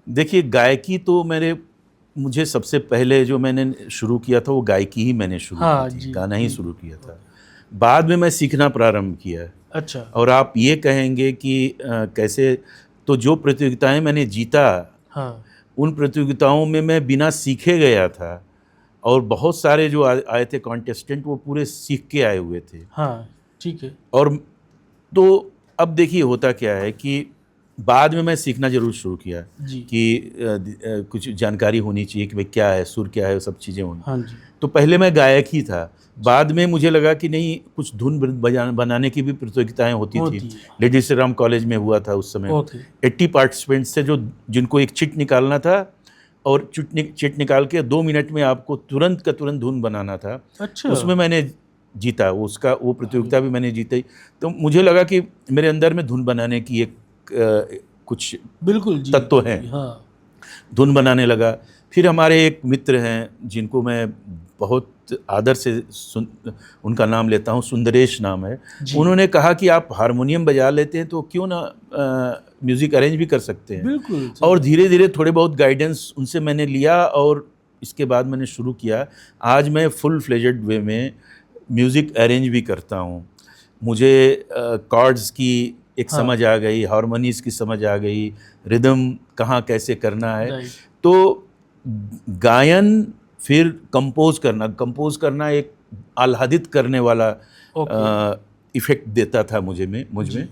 देखिए, गायकी तो मुझे सबसे पहले जो मैंने शुरू किया था वो गायकी ही मैंने शुरू की थी, गाना ही शुरू किया था। बाद में मैं सीखना प्रारंभ किया। अच्छा। और आप ये कहेंगे कि कैसे, तो जो प्रतियोगिताएं मैंने जीता, हाँ उन प्रतियोगिताओं में मैं बिना सीखे गया था, और बहुत सारे जो आए थे कॉन्टेस्टेंट, वो पूरे सीख के आए हुए थे। हाँ ठीक है। और तो अब देखिए होता क्या है कि बाद में मैं सीखना ज़रूर शुरू किया जी कि कुछ जानकारी होनी चाहिए कि भाई क्या है, सुर क्या है, वो सब चीज़ें होनी। हाँ जी। तो पहले मैं गायक ही था, बाद में मुझे लगा कि नहीं, कुछ धुन बनाने की भी प्रतियोगिताएं होती थी। लेडी श्री राम कॉलेज में हुआ था उस समय। 80 पार्टिसिपेंट्स थे जिनको एक चिट निकालना था, और चिट निकाल के 2 मिनट में आपको तुरंत का तुरंत धुन बनाना था। अच्छा। उसमें मैंने जीता, वो प्रतियोगिता भी मैंने जीती। तो मुझे लगा कि मेरे अंदर में धुन बनाने की एक कुछ बिल्कुल जी, तत्व हैं। हाँ। धुन बनाने लगा। फिर हमारे एक मित्र हैं जिनको मैं बहुत आदर से उनका नाम लेता हूँ, सुंदरेश नाम है। जी। उन्होंने कहा कि आप हारमोनियम बजा लेते हैं तो क्यों ना म्यूज़िक अरेंज भी कर सकते हैं। बिल्कुल और धीरे धीरे थोड़े बहुत गाइडेंस उनसे मैंने लिया और इसके बाद मैंने शुरू किया। आज मैं फुल फ्लेजेड वे में म्यूज़िक अरेंज भी करता हूँ। मुझे कॉर्ड्स की एक हाँ। समझ आ गई, हारमोनीज की समझ आ गई, रिदम कहाँ कैसे करना है। राइट। तो गायन फिर कंपोज करना एक आह्लादित करने वाला इफ़ेक्ट देता था मुझ में।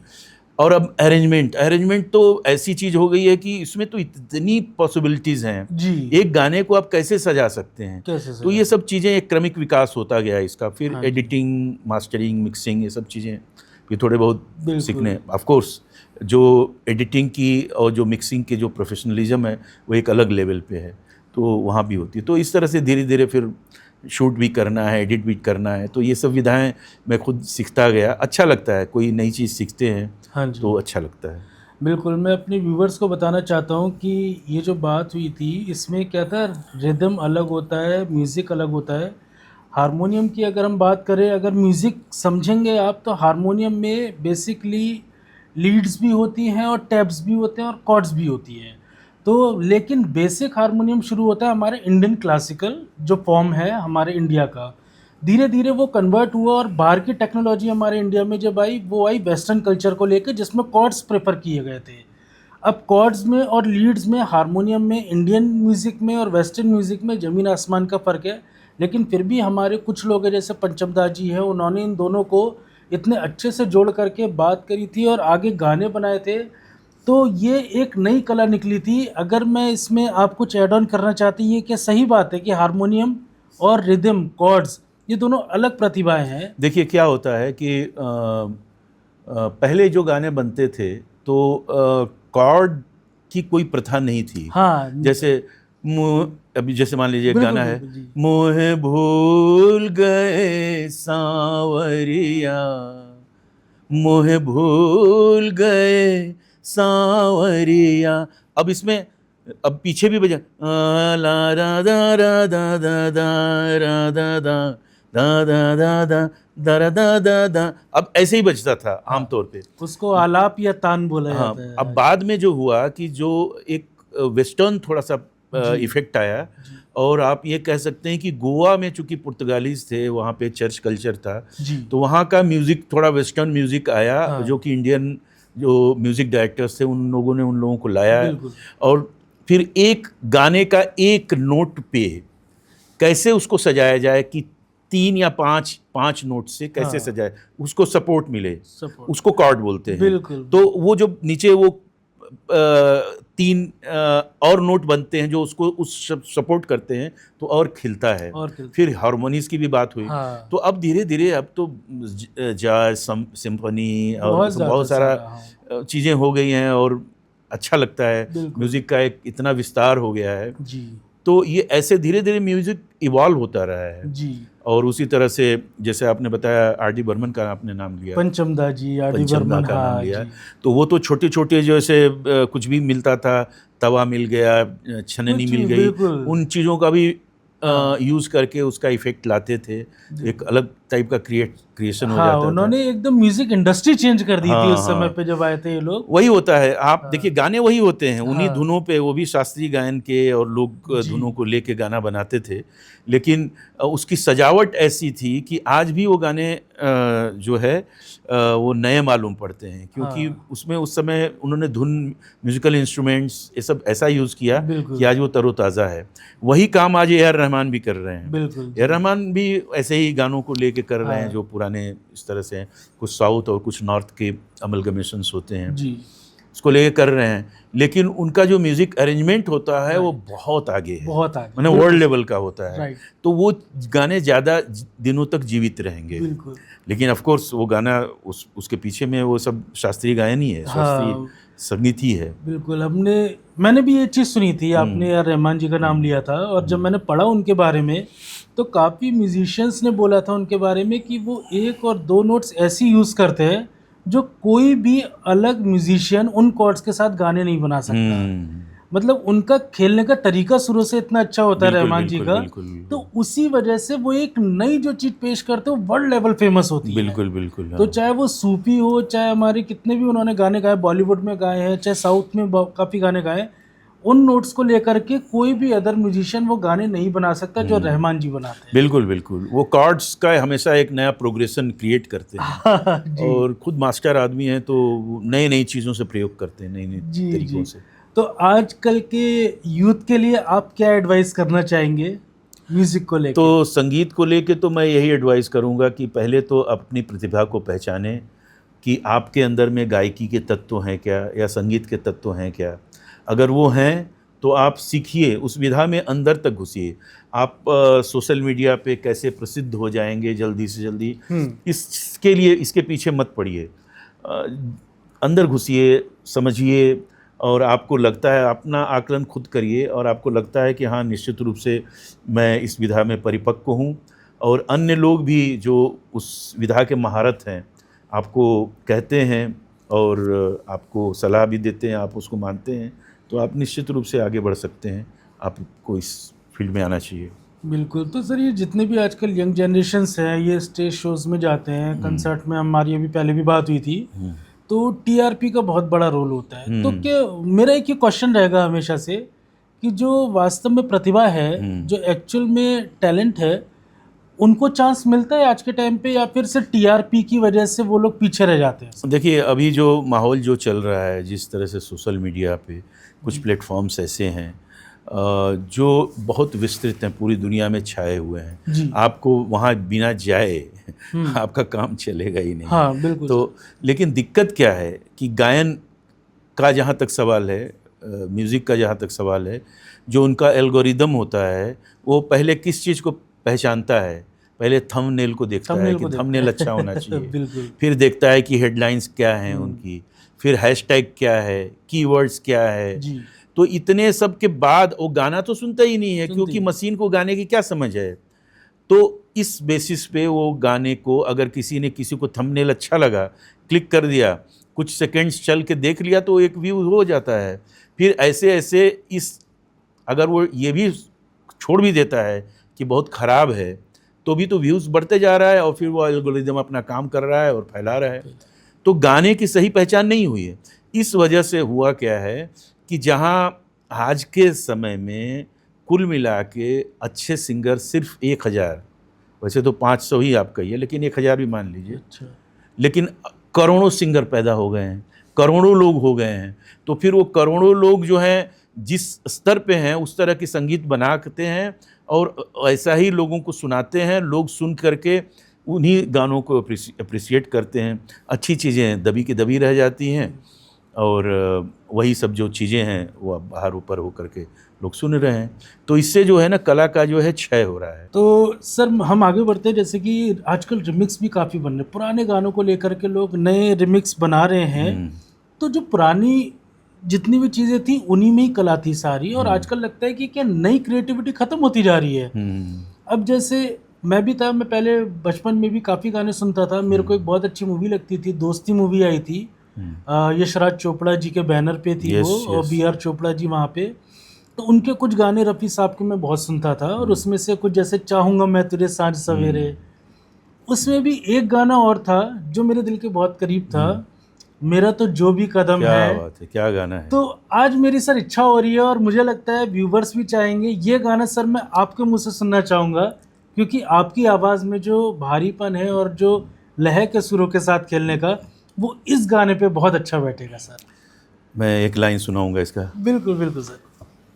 और अब अरेंजमेंट तो ऐसी चीज़ हो गई है कि इसमें तो इतनी पॉसिबिलिटीज़ हैं। जी। एक गाने को आप कैसे सजा सकते हैं, तो ये सब चीज़ें एक क्रमिक विकास होता गया इसका। फिर हाँ जी। एडिटिंग, मास्टरिंग, मिक्सिंग, ये सब चीज़ें भी थोड़े बहुत बिल्कुल। सीखने। ऑफ कोर्स जो एडिटिंग की और जो मिक्सिंग की जो प्रोफेशनलिज्म है वो एक अलग लेवल पे है, तो वहाँ भी होती है। तो इस तरह से धीरे धीरे फिर शूट भी करना है, एडिट भी करना है, तो ये सब विधाएं मैं खुद सीखता गया। अच्छा लगता है, कोई नई चीज़ सीखते हैं हाँ जी। तो अच्छा लगता है। बिल्कुल, मैं अपने व्यूवर्स को बताना चाहता हूँ कि ये जो बात हुई थी इसमें क्या था, रिदम अलग होता है, म्यूज़िक अलग होता है। हारमोनियम की अगर हम बात करें, अगर म्यूज़िक समझेंगे आप तो हारमोनियम में बेसिकली लीड्स भी होती हैं और टैब्स भी होते हैं और कॉर्ड्स भी होती हैं। तो लेकिन बेसिक हारमोनियम शुरू होता है हमारे इंडियन क्लासिकल जो फॉर्म है हमारे इंडिया का। धीरे धीरे वो कन्वर्ट हुआ और बाहर की टेक्नोलॉजी हमारे इंडिया में जब आई, वो आई वेस्टर्न कल्चर को लेकर, जिसमें कॉर्ड्स प्रेफर किए गए थे। अब कॉर्ड्स में और लीड्स में, हारमोनियम में, इंडियन म्यूज़िक में और वेस्टर्न म्यूज़िक में ज़मीन आसमान का फ़र्क है। लेकिन फिर भी हमारे कुछ लोग हैं जैसे पंचम दास जी हैं, उन्होंने इन दोनों को इतने अच्छे से जोड़ करके बात करी थी और आगे गाने बनाए थे। तो ये एक नई कला निकली थी। अगर मैं इसमें आप कुछ ऐड ऑन करना चाहती हैं कि सही बात है कि हारमोनियम और रिदम, कॉर्ड्स, ये दोनों अलग प्रतिभाएं हैं। देखिए क्या होता है कि पहले जो गाने बनते थे तो कॉर्ड की कोई प्रथा नहीं थी। हाँ, जैसे अभी जैसे मान लीजिए एक बिल्कुल, गाना है, बिल्कुल जी। मोहे भूल गए सांवरिया, मोहे भूल गए सांवरिया। अब इसमें अब पीछे भी बजा ला रा दा रा दा दा दा रा दा दा दा दा दा दा दा रा दा दा दा। अब ऐसे ही बजता था आमतौर पे। उसको आलाप या तान बोला हाँ, जाता है। अब बाद में जो हुआ कि जो एक वेस्टर्न थोड़ा सा जी। इफेक्ट आया, और आप ये कह सकते हैं कि गोवा में चूंकि पुर्तगालीज थे, वहाँ पे चर्च कल्चर था, जी। तो वहाँ का म्यूज़िक थोड़ा वेस्टर्न म्यूज़िक आया। हाँ। जो कि इंडियन जो म्यूज़िक डायरेक्टर्स थे उन लोगों ने उन लोगों को लाया, बिल्कुल। और फिर एक गाने का एक नोट पे कैसे उसको सजाया जाए कि 3 या 5 नोट से कैसे हाँ। सजाए, उसको सपोर्ट मिले, सपोर्ट। उसको कॉर्ड बोलते हैं। बिल्कुल। तो वो जो नीचे वो 3 और नोट बनते हैं जो उसको उस सपोर्ट करते हैं, तो और खिलता है। और खिलता फिर हारमोनीज की भी बात हुई। हाँ। तो अब धीरे धीरे अब तो जाज, सिम्फनी और बहुत सारा हाँ। चीज़ें हो गई हैं, और अच्छा लगता है। बिल्कुल। म्यूज़िक का एक इतना विस्तार हो गया है। जी। तो ये ऐसे धीरे धीरे म्यूज़िक इवॉल्व होता रहा है। जी। और उसी तरह से जैसे आपने बताया आर.डी. बर्मन का आपने नाम लिया, पंचम दा जी, आर.डी. पंचम दा बर्मन, का नाम हाँ लिया, जी। तो वो तो छोटे छोटे जैसे कुछ भी मिलता था, तवा मिल गया, छननी कुछ मिल भी, गई, बिल्कुल। उन चीज़ों का भी हाँ। यूज़ करके उसका इफेक्ट लाते थे। एक अलग टाइप का क्रिएशन हो हाँ, जाता था। उन्होंने एकदम म्यूजिक इंडस्ट्री चेंज कर दी थी हाँ उस समय हाँ, पे जब आए थे ये लोग। वही होता है। आप हाँ। देखिए गाने वही होते हैं, उन्हीं हाँ। धुनों पे, वो भी शास्त्रीय गायन के, और लोग जी। धुनों को लेके गाना बनाते थे। लेकिन उसकी सजावट ऐसी थी कि आज भी वो गाने जो है वो नए मालूम पड़ते हैं, क्योंकि हाँ। उसमें उस समय उन्होंने धुन, म्यूजिकल इंस्ट्रूमेंट्स, ये सब ऐसा यूज़ किया बिल्कुल। कि आज वो तरोताज़ा है। वही काम आज ए आर रहमान भी कर रहे हैं। बिल्कुल। ए आर रहमान भी ऐसे ही गानों को लेके कर रहे हैं, हाँ। जो पुराने इस तरह से हैं। कुछ साउथ और कुछ नॉर्थ के अमलगमेशंस होते हैं, जी। उसको लेके कर रहे हैं। लेकिन उनका जो म्यूजिक अरेंजमेंट होता है वो बहुत आगे है, बहुत आगे, माने वर्ल्ड लेवल का होता है। राइट। तो वो गाने ज़्यादा दिनों तक जीवित रहेंगे। बिल्कुल। लेकिन ऑफ कोर्स वो गाना उसके पीछे में वो सब शास्त्रीय गायन ही है, शास्त्रीय संगीत ही है। बिल्कुल। मैंने भी ये चीज़ सुनी थी, आपने यार रहमान जी का नाम लिया था, और जब मैंने पढ़ा उनके बारे में तो काफ़ी म्यूजिशियंस ने बोला था उनके बारे में कि वो 1 और 2 नोट्स ऐसी यूज़ करते हैं जो कोई भी अलग म्यूजिशियन उन कॉर्ड्स के साथ गाने नहीं बना सकता। मतलब उनका खेलने का तरीका शुरू से इतना अच्छा होता है बिल्कुल रहमान जी बिल्कुल का, बिल्कुल बिल्कुल तो उसी वजह से वो एक नई जो चीज़ पेश करते हो वर्ल्ड लेवल फेमस होती है। बिल्कुल बिल्कुल तो हाँ चाहे वो सूफी हो, चाहे हमारे कितने भी उन्होंने गाने गाए, बॉलीवुड में गाए हैं, चाहे साउथ में काफ़ी गाने गाए, उन नोट्स को लेकर के कोई भी अदर म्यूजिशियन वो गाने नहीं बना सकता जो रहमान जी बनाते हैं। बिल्कुल बिल्कुल। वो कॉर्ड्स का हमेशा एक नया प्रोग्रेशन क्रिएट करते हैं जी और खुद मास्टर आदमी हैं तो नई नई चीज़ों से प्रयोग करते हैं, नई नई जी तरीकों जी। से। तो आजकल के यूथ के लिए आप क्या एडवाइस करना चाहेंगे म्यूजिक को लेके? तो संगीत को लेके तो मैं यही एडवाइस करूँगा कि पहले तो अपनी प्रतिभा को पहचानें कि आपके अंदर में गायकी के तत्व हैं क्या या संगीत के तत्व हैं क्या। अगर वो हैं तो आप सीखिए, उस विधा में अंदर तक घुसिए। आप सोशल मीडिया पे कैसे प्रसिद्ध हो जाएंगे जल्दी से जल्दी, हम्म। इसके लिए इसके पीछे मत पड़िए। अ, अंदर घुसिए, समझिए, और आपको लगता है अपना आकलन खुद करिए और आपको लगता है कि हाँ निश्चित रूप से मैं इस विधा में परिपक्व हूँ, और अन्य लोग भी जो उस विधा के महारत हैं आपको कहते हैं और आपको सलाह भी देते हैं, आप उसको मानते हैं, तो आप निश्चित रूप से आगे बढ़ सकते हैं। आपको इस फील्ड में आना चाहिए। बिल्कुल। तो सर ये जितने भी आजकल यंग जनरेशन्स हैं ये स्टेज शोज में जाते हैं, कंसर्ट में, हमारी अभी पहले भी बात हुई थी, तो टीआरपी का बहुत बड़ा रोल होता है। तो हम्म क्या, मेरा एक ही क्वेश्चन रहेगा हमेशा से कि जो वास्तव में प्रतिभा है, हम्म। जो एक्चुअल में टैलेंट है, उनको चांस मिलता है आज के टाइम पे, या फिर सिर्फ टीआरपी की वजह से वो लोग पीछे रह जाते हैं? देखिए अभी जो माहौल जो चल रहा है, जिस तरह से सोशल मीडिया पे कुछ प्लेटफॉर्म्स ऐसे हैं जो बहुत विस्तृत हैं, पूरी दुनिया में छाए हुए हैं, जी। आपको वहाँ बिना जाए हम्म। आपका काम चलेगा ही नहीं। हाँ बिल्कुल तो सर। लेकिन दिक्कत क्या है कि गायन का जहाँ तक सवाल है, म्यूज़िक का जहाँ तक सवाल है, जो उनका एल्गोरिदम होता है वो पहले किस चीज़ को पहचानता है? पहले थंबनेल को देखता है थंबनेल कि को देखते थंबनेल अच्छा होना हैं चाहिए, बिल्कुल। फिर देखता है कि हेडलाइंस क्या हैं हम्म। उनकी, फिर हैशटैग क्या है, कीवर्ड्स क्या है। जी। तो इतने सब के बाद वो गाना तो सुनता ही नहीं है, सुनते क्योंकि ही। मशीन को गाने की क्या समझ है। तो इस बेसिस पे वो गाने को, अगर किसी को थंबनेल अच्छा लगा, क्लिक कर दिया, कुछ सेकंड्स चल के देख लिया, तो एक व्यू हो जाता है। फिर ऐसे ऐसे इस अगर वो ये भी छोड़ भी देता है कि बहुत ख़राब है, तो भी तो व्यूज़ बढ़ते जा रहा है और फिर वो एल्गोरिदम अपना काम कर रहा है और फैला रहा है। तो गाने की सही पहचान नहीं हुई है। इस वजह से हुआ क्या है कि जहाँ आज के समय में कुल मिला के अच्छे सिंगर सिर्फ 1000, वैसे तो 500 ही आप कहिए, लेकिन 1000 भी मान लीजिए, अच्छा। लेकिन करोड़ों सिंगर पैदा हो गए हैं, करोड़ों लोग हो गए हैं। तो फिर वो करोड़ों लोग जो हैं जिस स्तर पे हैं उस तरह की संगीत बनाते हैं और ऐसा ही लोगों को सुनाते हैं, लोग सुन करके उन्हीं गानों को अप्रिशिएट करते हैं। अच्छी चीज़ें दबी की दबी रह जाती हैं और वही सब जो चीज़ें हैं वो अब बाहर ऊपर हो करके लोग सुन रहे हैं। तो इससे जो है ना कला का जो है क्षय हो रहा है। तो सर हम आगे बढ़ते हैं, जैसे कि आजकल रिमिक्स भी काफ़ी बन रहे हैं, पुराने गानों को लेकर के लोग नए रिमिक्स बना रहे हैं। तो जो पुरानी जितनी भी चीज़ें थी उन्हीं में ही कला थी सारी, और आजकल लगता है कि क्या नई क्रिएटिविटी ख़त्म होती जा रही है। अब जैसे मैं भी था, मैं पहले बचपन में भी काफ़ी गाने सुनता था। मेरे को एक बहुत अच्छी मूवी लगती थी, दोस्ती मूवी आई थी, यशराज चोपड़ा जी के बैनर पे थी वो, यस और yes. B are Chopra ji वहाँ पे। तो उनके कुछ गाने रफ़ी साहब के मैं बहुत सुनता था, और उसमें से कुछ जैसे चाहूँगा मैं तुझे साँझ सवेरे, उसमें भी एक गाना और था जो मेरे दिल के बहुत करीब था, मेरा तो जो भी कदम क्या है। बात है, क्या गाना है। तो आज मेरी सर इच्छा हो रही है, और मुझे लगता है व्यूवर्स भी चाहेंगे, ये गाना सर मैं आपके मुंह से सुनना चाहूँगा, क्योंकि आपकी आवाज़ में जो भारीपन है और जो लय के सुरों के साथ खेलने का, वो इस गाने पे बहुत अच्छा बैठेगा सर। मैं एक लाइन सुनाऊंगा इसका। बिल्कुल बिल्कुल सर।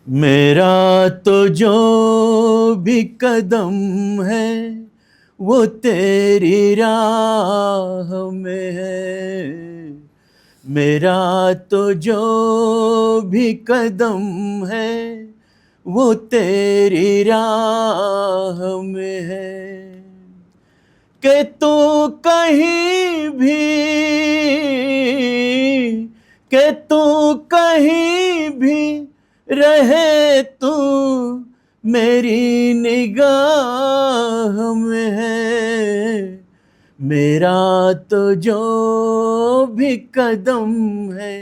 मेरा तो जो भी कदम है वो तेरी राह में है, मेरा तो जो भी कदम है वो तेरी राह में है, कि तू कहीं भी, कि तू कहीं भी रहे, तू मेरी निगाह में है, मेरा तो जो भी कदम है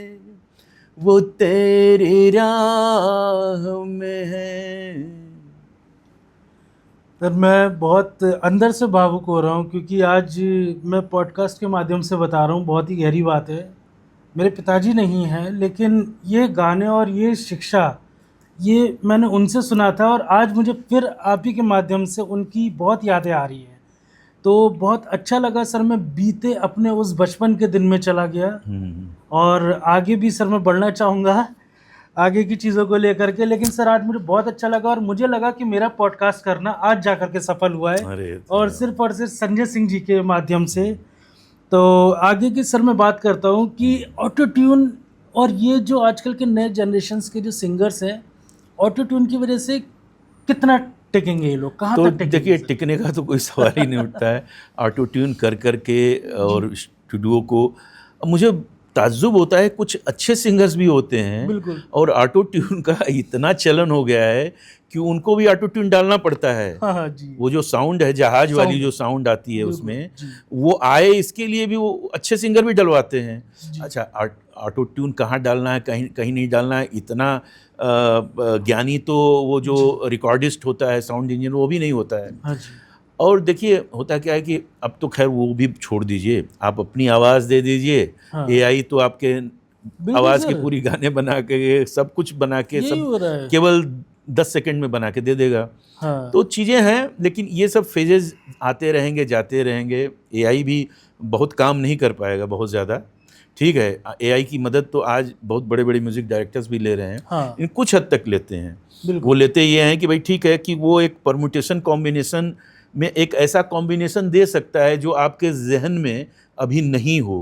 वो तेरी राह में है। सर मैं बहुत अंदर से भावुक हो रहा हूँ क्योंकि आज मैं पॉडकास्ट के माध्यम से बता रहा हूँ, बहुत ही गहरी बात है। मेरे पिताजी नहीं हैं लेकिन ये गाने और ये शिक्षा ये मैंने उनसे सुना था और आज मुझे फिर आप ही के माध्यम से उनकी बहुत यादें आ रही हैं। तो बहुत अच्छा लगा सर, मैं बीते अपने उस बचपन के दिन में चला गया और आगे भी सर मैं बढ़ना चाहूँगा आगे की चीज़ों को लेकर के। लेकिन सर आज मुझे बहुत अच्छा लगा और मुझे लगा कि मेरा पॉडकास्ट करना आज जा कर के सफल हुआ है अरे और सिर्फ संजय सिंह जी के माध्यम से। तो आगे की सर मैं बात करता हूँ कि ऑटो ट्यून और ये जो आजकल के नए जनरेशन्स के जो सिंगर्स हैं, ऑटो ट्यून की वजह से कितना टिकेंगे ये लोग, कहाँ तो तक टिकेंगे देखिए, सर? टिकने का तो कोई सवाल ही नहीं उठता है। ऑटो ट्यून कर कर के और स्टूडियो को, मुझे ताज्जुब होता है, कुछ अच्छे सिंगर्स भी होते हैं बिल्कुल। और ऑटो ट्यून का इतना चलन हो गया है कि उनको भी ऑटो ट्यून डालना पड़ता है। हाँ हाँ जी। वो जो साउंड है, जहाज वाली साउंड जो साउंड आती है बिल्कुल, उसमें, जी। वो आए इसके लिए भी वो अच्छे सिंगर भी डलवाते हैं। जी। अच्छा, ऑटो ट्यून कहाँ डालना है, कहीं कहीं नहीं डालना है, इतना ज्ञानी तो वो जो रिकॉर्डिस्ट होता है, साउंड इंजीनियर, वो भी नहीं होता है। हाँ जी। और देखिए, होता क्या है कि अब तो खैर वो भी छोड़ दीजिए, आप अपनी आवाज़ दे दीजिए, हाँ। एआई तो आपके बिल्कुल आवाज़ की सर, पूरी गाने बना के, सब कुछ बना के, यही हो सब रहा है। केवल 10 सेकंड में बना के दे देगा। हाँ। तो चीज़ें हैं, लेकिन ये सब फेजेस आते रहेंगे, जाते रहेंगे। एआई भी बहुत काम नहीं कर पाएगा बहुत ज़्यादा, ठीक है। एआई की मदद तो आज बहुत बड़े बड़े म्यूज़िक डायरेक्टर्स भी ले रहे हैं, हाँ। इन कुछ हद तक लेते हैं। बिल्कुल। वो लेते ये हैं कि भाई ठीक है कि वो एक परम्यूटेशन कॉम्बिनेशन में एक ऐसा कॉम्बिनेशन दे सकता है जो आपके जहन में अभी नहीं हो।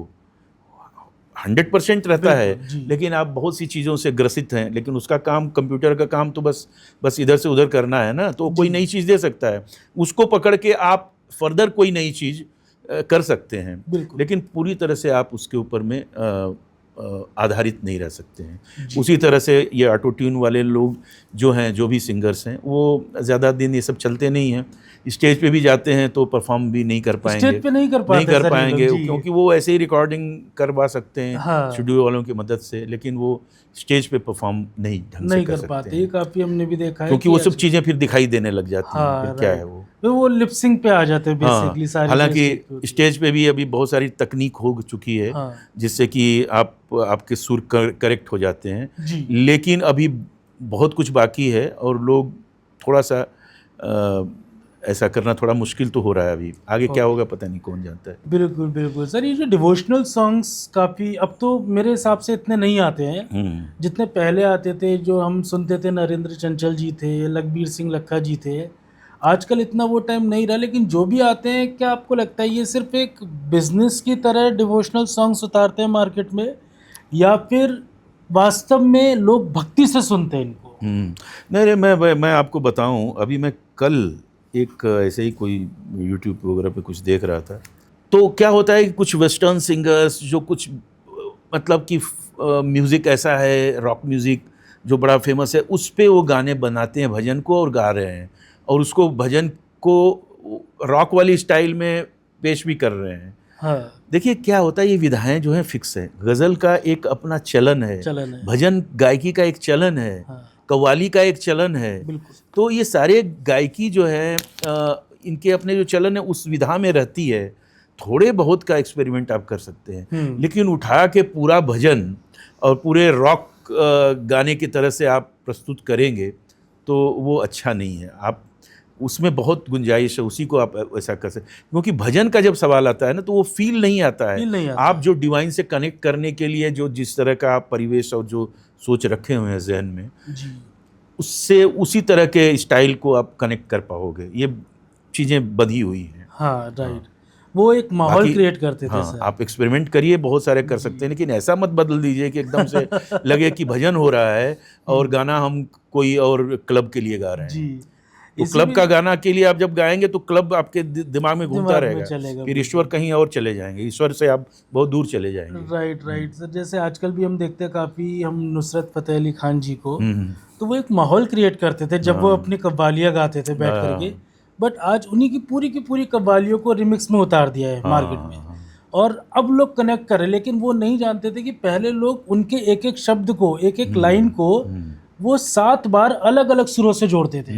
100% रहता है, बिल्कुल, जी। लेकिन आप बहुत सी चीज़ों से ग्रसित हैं, लेकिन उसका काम, कंप्यूटर का काम तो बस इधर से उधर करना है ना, तो कोई जी। नई चीज़ दे सकता है, उसको पकड़ के आप फर्दर कोई नई चीज़ कर सकते हैं, बिल्कुल। लेकिन पूरी तरह से आप उसके ऊपर में आधारित नहीं रह सकते हैं। जी। उसी तरह से ये ऑटो ट्यून वाले लोग जो हैं, जो भी सिंगर्स हैं, वो ज़्यादा दिन ये सब चलते नहीं हैं। स्टेज पे भी जाते हैं तो परफॉर्म भी नहीं कर पाएंगे, स्टेज पे नहीं कर पाते सर ये लोग, पाएंगे, जी। क्योंकि वो ऐसे ही रिकॉर्डिंग करवा सकते हैं हाँ। स्टूडियो वालों की मदद से, लेकिन वो स्टेज पे परफॉर्म नहीं ढंग से नहीं कर कर सकते पाते, हैं, ये काफ़ी हमने भी देखा है क्योंकि कि वो सब ऐसे- चीज़ें फिर दिखाई देने लग जाती हैं। हाँ, फिर क्या है राइट। वो। फिर वो लिपसिंग पे आ जाते हैं हाँ, बेसिकली सारी जो हालांकि स्टेज पे होती है। स्टेज पे भी अभी बहुत सारी तकनीक हो चुकी है, हाँ। जिससे कि आपके सुर करेक्ट हो जाते हैं, जी। लेकिन अभी बहुत कुछ बाकी है और लोग थोड़ा सा ऐसा करना थोड़ा मुश्किल तो हो रहा है। अभी आगे क्या होगा पता नहीं, कौन जानता है। बिल्कुल बिल्कुल सर, ये जो डिवोशनल सॉन्ग्स काफ़ी अब तो मेरे हिसाब से इतने नहीं आते हैं जितने पहले आते थे। जो हम सुनते थे, नरेंद्र चंचल जी थे, लखबीर सिंह लखा जी थे। आजकल इतना वो टाइम नहीं रहा, लेकिन जो भी आते हैं, क्या आपको लगता है ये सिर्फ एक बिजनेस की तरह डिवोशनल सॉन्ग्स उतारते हैं मार्केट में, या फिर वास्तव में लोग भक्ति से सुनते हैं इनको? नहीं, मैं आपको बताऊं, अभी मैं कल एक ऐसे ही कोई यूट्यूब वगैरह पे कुछ देख रहा था, तो क्या होता है कि कुछ वेस्टर्न सिंगर्स जो कुछ मतलब कि म्यूज़िक ऐसा है, रॉक म्यूज़िक जो बड़ा फेमस है, उस पे वो गाने बनाते हैं भजन को और गा रहे हैं, और उसको भजन को रॉक वाली स्टाइल में पेश भी कर रहे हैं। हाँ। देखिए क्या होता है, ये विधाएं जो हैं फिक्स है। गज़ल का एक अपना चलन है, भजन गायकी का एक चलन है, हाँ। कव्वाली का एक चलन है। बिल्कुल। तो ये सारे गायकी जो है इनके अपने जो चलन है उस विधा में रहती है। थोड़े बहुत का एक्सपेरिमेंट आप कर सकते हैं, लेकिन उठा के पूरा भजन और पूरे रॉक गाने की तरह से आप प्रस्तुत करेंगे तो वो अच्छा नहीं है। आप उसमें बहुत गुंजाइश है, उसी को आप ऐसा कर सकते, क्योंकि भजन का जब सवाल आता है ना, तो वो फील नहीं आता है। आप जो डिवाइन से कनेक्ट करने के लिए जो जिस तरह का आप परिवेश और जो सोच रखे हुए हैं जहन में जी, उससे उसी तरह के स्टाइल को आप कनेक्ट कर पाओगे। ये चीज़ें बंधी हुई हैं। हाँ, राइट। वो एक माहौल क्रिएट करते थे। हाँ, आप एक्सपेरिमेंट करिए, बहुत सारे कर सकते हैं, लेकिन ऐसा मत बदल दीजिए कि एकदम से लगे कि भजन हो रहा है और गाना हम कोई और क्लब के लिए गा रहे हैं। जी। तो क्लब का गाना के लिए आप जब गाएंगे तो क्लब आपके दिमाग में घूमता रहेगा, फिर ईश्वर कहीं और चले जाएंगे, ईश्वर से आप बहुत दूर चले जाएंगे। राइट राइट सर, जैसे आजकल भी हम देखते हैं काफ़ी, हम नुसरत फतेह अली खान जी को, तो वो एक माहौल क्रिएट करते थे जब वो अपनी कव्वालियाँ गाते थे बैठ करके। बट आज उन्हीं की पूरी कव्वालियों को रिमिक्स में उतार दिया है मार्केट में। और अब लोग कनेक्ट कर रहे हैं, लेकिन वो नहीं जानते थे कि पहले लोग उनके एक एक शब्द को, एक एक लाइन को वो 7 बार अलग अलग सुरों से जोड़ते थे।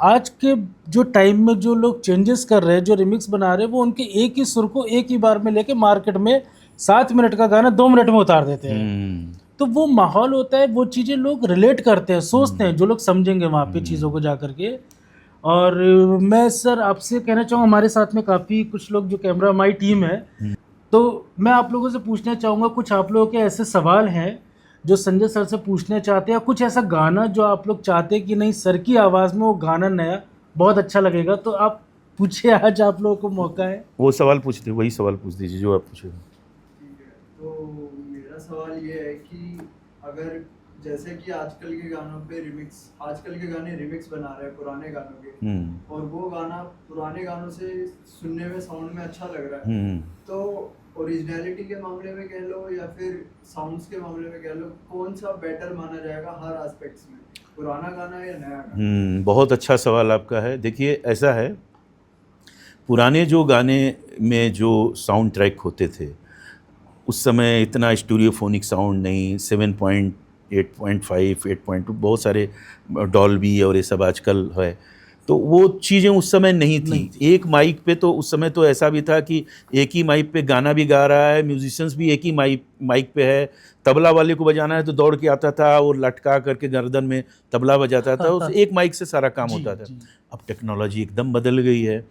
आज के जो टाइम में जो लोग चेंजेस कर रहे हैं, जो रिमिक्स बना रहे हैं, वो उनके एक ही सुर को एक ही बार में लेके मार्केट में 7 मिनट का गाना 2 मिनट में उतार देते हैं। तो वो माहौल होता है, वो चीज़ें लोग रिलेट करते हैं, सोचते हैं, जो लोग समझेंगे वहाँ पे चीज़ों को जा करके। और मैं सर आपसे कहना चाहूँगा, हमारे साथ में काफ़ी कुछ लोग जो कैमरा हमारी टीम है, तो मैं आप लोगों से पूछना चाहूँगा, कुछ आप लोगों के ऐसे सवाल हैं जो संजय सर से पूछना चाहते हैं, कुछ ऐसा गाना जो आप लोग चाहते हैं कि नहीं सर की आवाज़ में वो गाना नया बहुत अच्छा लगेगा, तो आप पूछिए, आज आप लोगों को मौका है। वो सवाल पूछते, वही सवाल पूछ दीजिए जो आप पूछे। तो मेरा सवाल ये है कि अगर जैसे कि आजकल के गानों पे रिमिक्स, आजकल के गाने रिमिक्स बना रहे हैं पुराने गानों के, और वो गाना पुराने गानों से सुनने में, साउंड में अच्छा लग रहा है, तो ओरिजिनलिटी के मामले में कह लो या फिर साउंड्स के मामले में कह लो, कौन सा बेटर माना जाएगा हर एस्पेक्ट्स में, पुराना गाना या नया गाना? बहुत अच्छा सवाल आपका है। देखिए ऐसा है, पुराने जो गाने में जो साउंड ट्रैक होते थे, उस समय इतना स्टूडियोफोनिक साउंड नहीं, 7.8.5, 8.2, बहुत सारे डॉल्बी और ये सब आजकल है, तो वो चीज़ें उस समय नहीं थी। एक माइक पे, तो उस समय तो ऐसा भी था कि एक ही माइक पे गाना भी गा रहा है, म्यूजिशियंस भी एक ही माइक पे है, तबला वाले को बजाना है तो दौड़ के आता था और लटका करके गर्दन में तबला बजाता था, उस एक माइक से सारा काम होता था। अब टेक्नोलॉजी एकदम बदल गई है।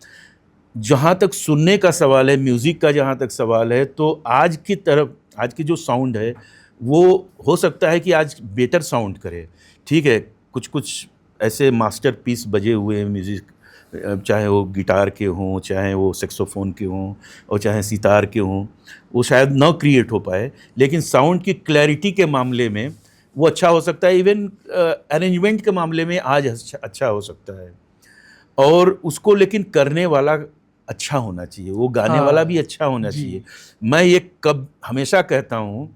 जहाँ तक सुनने का सवाल है, म्यूज़िक का जहाँ तक सवाल है, तो आज की तरफ, आज की जो साउंड है वो हो सकता है कि आज बेटर साउंड करे, ठीक है, कुछ कुछ ऐसे मास्टरपीस बजे हुए हैं म्यूज़िक, चाहे वो गिटार के हों, चाहे वो सेक्सोफोन के हों, और चाहे सितार के हों, वो शायद ना क्रिएट हो पाए, लेकिन साउंड की क्लैरिटी के मामले में वो अच्छा हो सकता है। इवन अरेंजमेंट के मामले में आज अच्छा हो सकता है, और उसको लेकिन करने वाला अच्छा होना चाहिए, वो गाने वाला भी अच्छा होना चाहिए। मैं ये हमेशा कहता हूँ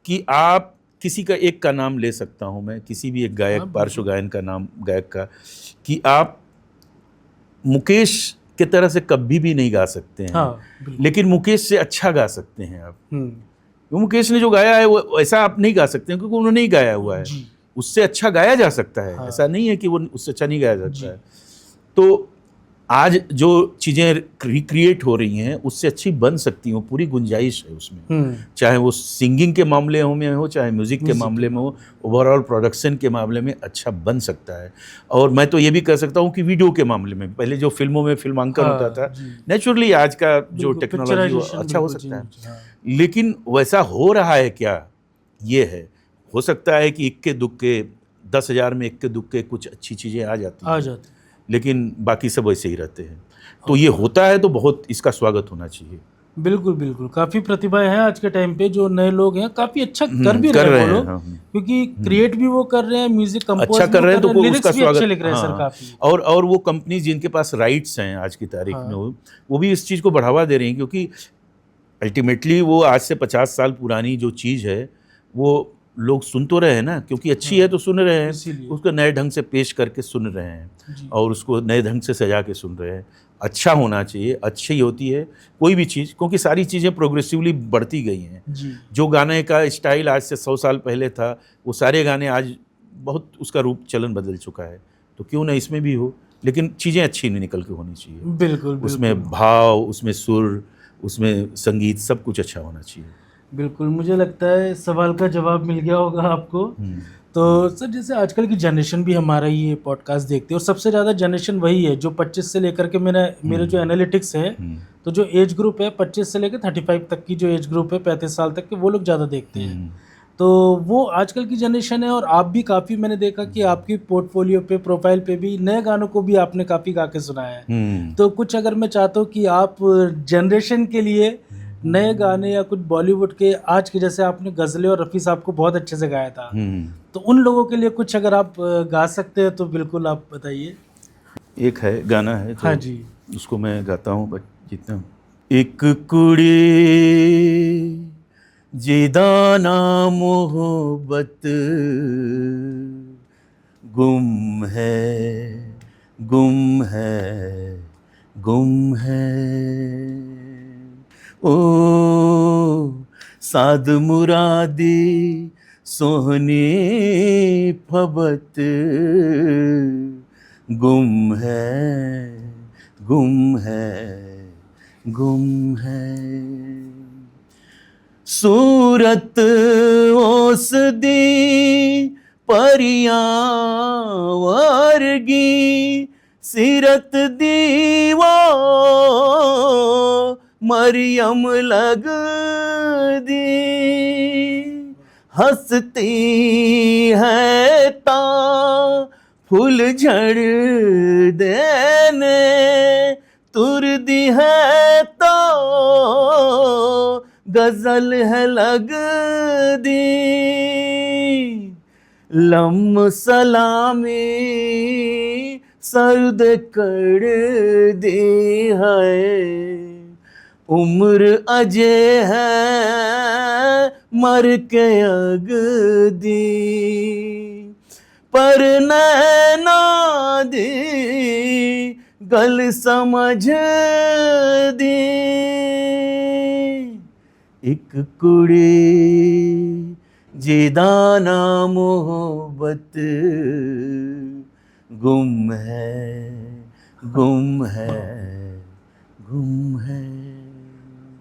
कि आप किसी का एक का नाम ले सकता हूँ मैं, किसी भी एक गायक, पार्श्व गायन का नाम, गायक का, कि आप मुकेश के तरह से कभी भी नहीं गा सकते हैं, लेकिन मुकेश से अच्छा गा सकते हैं आप। मुकेश ने जो गाया है वो ऐसा आप नहीं गा सकते हैं, क्योंकि उन्होंने ही गाया हुआ है, उससे अच्छा गाया जा सकता है। ऐसा नहीं है कि वो उससे अच्छा नहीं गाया जाता है। तो आज जो चीज़ें रिक्रिएट हो रही हैं उससे अच्छी बन सकती हैं, पूरी गुंजाइश है उसमें, चाहे वो सिंगिंग के मामले में हो, चाहे म्यूज़िक के मामले में हो, ओवरऑल प्रोडक्शन के मामले में अच्छा बन सकता है। और मैं तो ये भी कह सकता हूँ कि वीडियो के मामले में, पहले जो फिल्मों में फिल्मांकन होता था, नेचुरली आज का जो टेक्नोलॉजी अच्छा हो सकता है, लेकिन वैसा हो रहा है क्या, ये है। हो सकता है कि इक्के दुक्के 10,000 में इक्के दुक्के कुछ अच्छी चीज़ें आ जाती हैं, लेकिन बाकी सब वैसे ही रहते हैं। तो ये होता है तो बहुत इसका स्वागत होना चाहिए। बिल्कुल बिल्कुल, काफ़ी प्रतिभाएं हैं आज के टाइम पे, जो नए लोग हैं काफ़ी अच्छा कर भी रहे हैं वो लोग, क्योंकि क्रिएट भी वो कर रहे हैं, म्यूजिक कंपोज अच्छा कर रहे हैं, तो लिरिक्स उसका भी अच्छे स्वागत, लिख रहे हैं सर काफ़ी। और वो कंपनी जिनके पास राइट्स हैं आज की तारीख में, वो भी इस चीज़ को बढ़ावा दे रही हैं, क्योंकि अल्टीमेटली वो आज से 50 साल पुरानी जो चीज़ है वो लोग सुन तो रहे हैं ना, क्योंकि अच्छी है तो सुन रहे हैं, उसको नए ढंग से पेश करके सुन रहे हैं, और उसको नए ढंग से सजा के सुन रहे हैं। अच्छा होना चाहिए, अच्छी होती है कोई भी चीज़, क्योंकि सारी चीज़ें प्रोग्रेसिवली बढ़ती गई हैं। जो गाने का स्टाइल आज से 100 साल पहले था, वो सारे गाने आज बहुत उसका रूप चलन बदल चुका है, तो क्यों ना इसमें भी हो, लेकिन चीज़ें अच्छी नहीं निकल के होनी चाहिए। बिल्कुल, उसमें भाव, उसमें सुर, उसमें संगीत, सब कुछ अच्छा होना चाहिए। बिल्कुल, मुझे लगता है सवाल का जवाब मिल गया होगा आपको। तो सर, जैसे आजकल की जनरेशन भी हमारा ये पॉडकास्ट देखती है, और सबसे ज़्यादा जनरेशन वही है जो 25 से लेकर के, मेरे जो एनालिटिक्स है, तो जो एज ग्रुप है 25 से लेकर 35 तक की जो एज ग्रुप है, 35 साल तक के, वो लोग ज़्यादा देखते हैं। तो वो आजकल की जनरेशन है, और आप भी काफ़ी, मैंने देखा कि आपकी पोर्टफोलियो पे, प्रोफाइल पे भी नए गानों को भी आपने काफ़ी गा के सुनाया है। तो कुछ अगर मैं चाहता हूँ कि आप जनरेशन के लिए नए गाने या कुछ बॉलीवुड के आज के, जैसे आपने गज़लें और रफ़ी साहब को बहुत अच्छे से गाया था, तो उन लोगों के लिए कुछ अगर आप गा सकते हैं तो बिल्कुल आप बताइए। एक है गाना है, तो हाँ जी, उसको मैं गाता हूँ, बट जितना। एक कुड़ी जिदाना मोहब्बत गुम है, गुम है, गुम है, ओ साध मुरादी सोहनी फबत गुम है गुम है गुम है। सूरत ओस दी परियां वर्गी सीरत दीवो मरियम लग दी। हंसती है ता फूल झड़ देने तुर दी है तो गजल है लग दी। लम सलामी सर्द कर दी है उम्र अजे है मर के अग दी। पर नैना दी गल समझ दी। एक कुड़ी जिदाना मोहब्बत गुम है गुम है गुम है।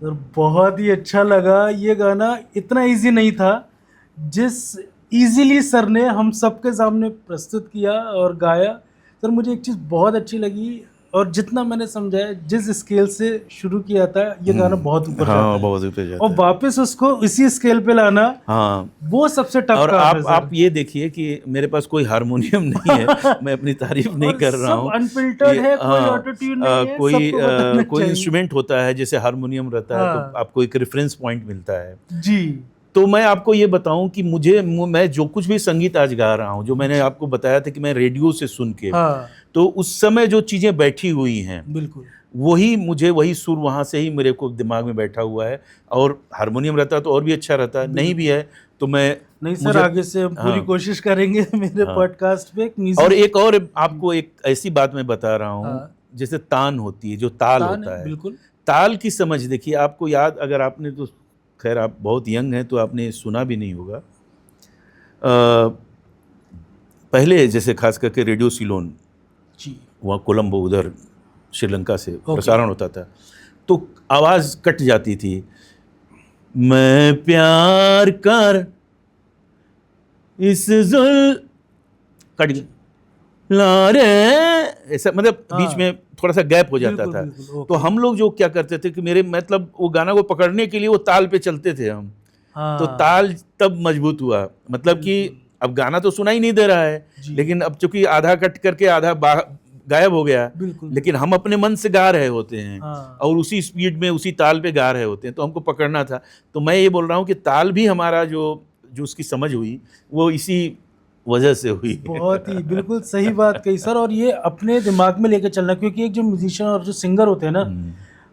और बहुत ही अच्छा लगा ये गाना, इतना इजी नहीं था जिस इजीली सर ने हम सबके सामने प्रस्तुत किया और गाया। सर मुझे एक चीज़ बहुत अच्छी लगी, और जितना मैंने समझा है जिस स्केल से शुरू किया था ये गाना बहुत ऊपर जाता हाँ है, बहुत ऊपर जाता और है। वापस उसको इसी स्केल पे लाना, हाँ वो सबसे टफ और काम है सर। आप ये देखिए कि मेरे पास कोई हारमोनियम नहीं है मैं अपनी तारीफ नहीं और कर रहा सब हूँ। अनफिल्टर्ड ये- है, कोई हाँ, ऑटो ट्यून नहीं है, कोई सबको बताना कोई चाहिए। इंस्ट्रूमेंट होता है जैसे हारमोनियम रहता है हाँ। तो आपको एक रेफरेंस पॉइंट मिलता है। जी तो मैं आपको ये बताऊं कि मैं जो कुछ भी संगीत आज गा रहा हूँ, जो मैंने आपको बताया था कि मैं रेडियो से सुन के, हाँ तो उस समय जो चीज़ें बैठी हुई हैं बिल्कुल, वही सुर वहाँ से ही मेरे को दिमाग में बैठा हुआ है। और हारमोनियम रहता तो और भी अच्छा रहता, नहीं भी है तो मैं नहीं सर मुझे आगे से हम पूरी हाँ। कोशिश करेंगे मेरे हाँ। पॉडकास्ट पे एक और एक और आपको एक ऐसी बात मैं बता रहा हूँ, हाँ। जैसे तान होती है, जो ताल तान होता है, बिल्कुल। ताल की समझ देखिए, आपको याद, अगर आपने तो खैर आप बहुत यंग हैं तो आपने सुना भी नहीं होगा। पहले जैसे खास करके रेडियो सिलोन, जी वहाँ कोलंबो उधर श्रीलंका से ओके। प्रसारण होता था, तो आवाज़ कट जाती थी। मैं प्यार कर इस जुल कट ला रे, ऐसा मतलब हाँ। बीच में थोड़ा सा गैप हो जाता बिल्कुल, था। बिल्कुल, ओके। तो हम लोग जो क्या करते थे कि मेरे मतलब वो गाना को पकड़ने के लिए वो ताल पे चलते थे हम। हाँ तो ताल तब मजबूत हुआ, मतलब कि अब गाना तो सुना ही नहीं दे रहा है, जी। लेकिन अब चूंकि आधा कट करके आधा गायब हो गया, बिल्कुल लेकिन हम अपने मन से गा रहे होते हैं हाँ। और उसी स्पीड में उसी ताल पे गा रहे होते हैं, तो हमको पकड़ना था। तो मैं ये बोल रहा हूँ कि ताल भी हमारा जो उसकी समझ हुई वो इसी वजह से हुई। बहुत ही बिल्कुल सही बात कही सर। और ये अपने दिमाग में लेके चलना, क्योंकि एक जो म्यूजिशियन और जो सिंगर होते हैं ना,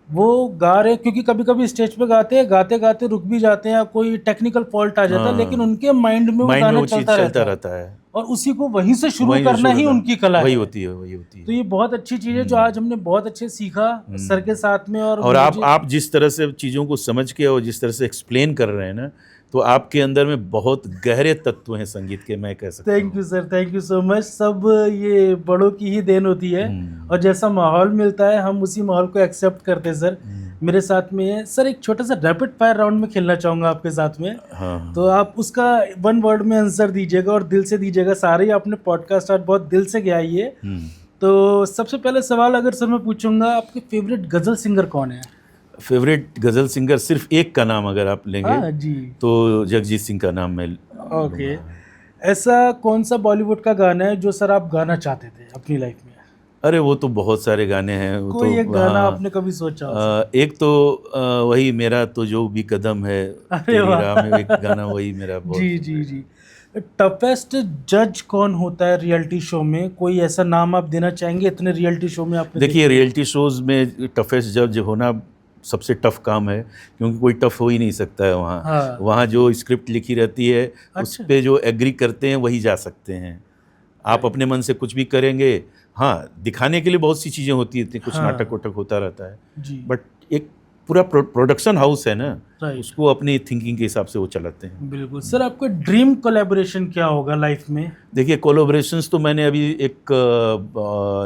वो गा रहे, क्योंकि कभी कभी स्टेज पे गाते गाते रुक भी जाते हैं, कोई टेक्निकल फॉल्ट आ जाता है, हाँ। लेकिन उनके माइंड में वो माइंड में गाना वो चीज चलता रहता है, और उसी को वहीं से शुरू वहीं से करना शुरू ही करना। उनकी कला वही है। होती है, वही होती है। तो ये बहुत अच्छी चीज़ है जो आज हमने बहुत अच्छे सीखा सर के साथ में। और आप जिस तरह से चीज़ों को समझ के और जिस तरह से एक्सप्लेन कर रहे हैं ना, तो आपके अंदर में बहुत गहरे तत्व हैं संगीत के, मैं कह सकता हूँ। Thank you sir, thank you so much. सब ये बड़ों की ही देन होती है, और जैसा माहौल मिलता है हम उसी माहौल को एक्सेप्ट करते हैं सर। मेरे साथ में है सर, एक छोटा सा रैपिड फायर राउंड में खेलना चाहूँगा आपके साथ में। हाँ। तो आप उसका 1 वर्ड में आंसर दीजिएगा और दिल से दीजिएगा। सारे ही आपने पॉडकास्ट आज बहुत दिल से गया ये। तो सबसे पहले सवाल अगर सर मैं पूछूंगा, आपके फेवरेट गज़ल सिंगर कौन है? फेवरेट गज़ल सिंगर सिर्फ एक का नाम अगर आप लेंगे, हाँ जी, तो जगजीत सिंह का नाम मैं ओके। ऐसा कौन सा बॉलीवुड का गाना है जो सर आप गाना चाहते थे अपनी लाइफ में? अरे वो तो बहुत सारे गाने हैं, वो कोई तो एक गाना हाँ, आपने कभी सोचा हो? एक तो वही मेरा तो जो भी कदम है तेरी वाह। राह में, एक गाना वही मेरा बहुत। जी जी जी। टफेस्ट जज कौन होता है रियलिटी शो में? कोई ऐसा नाम आप देना चाहेंगे? इतने रियलिटी शो में आपने देखिए, रियलिटी शोज में टफेस्ट जज होना सबसे टफ काम है, क्योंकि कोई टफ हो ही नहीं सकता है वहाँ। हाँ। वहाँ जो स्क्रिप्ट लिखी रहती है उस अच्छा। पे जो एग्री करते हैं वही जा सकते हैं। आप अपने मन से कुछ भी करेंगे, हाँ दिखाने के लिए बहुत सी चीज़ें होती हैं, कुछ हाँ। नाटक वाटक होता रहता है, जी बट एक पूरा प्रोडक्शन हाउस है ना, राइट। उसको अपनी थिंकिंग के हिसाब से वो चलाते हैं। बिल्कुल सर, आपका ड्रीम कोलैबोरेशन क्या होगा लाइफ में? देखिए कोलैबोरेशंस तो मैंने अभी एक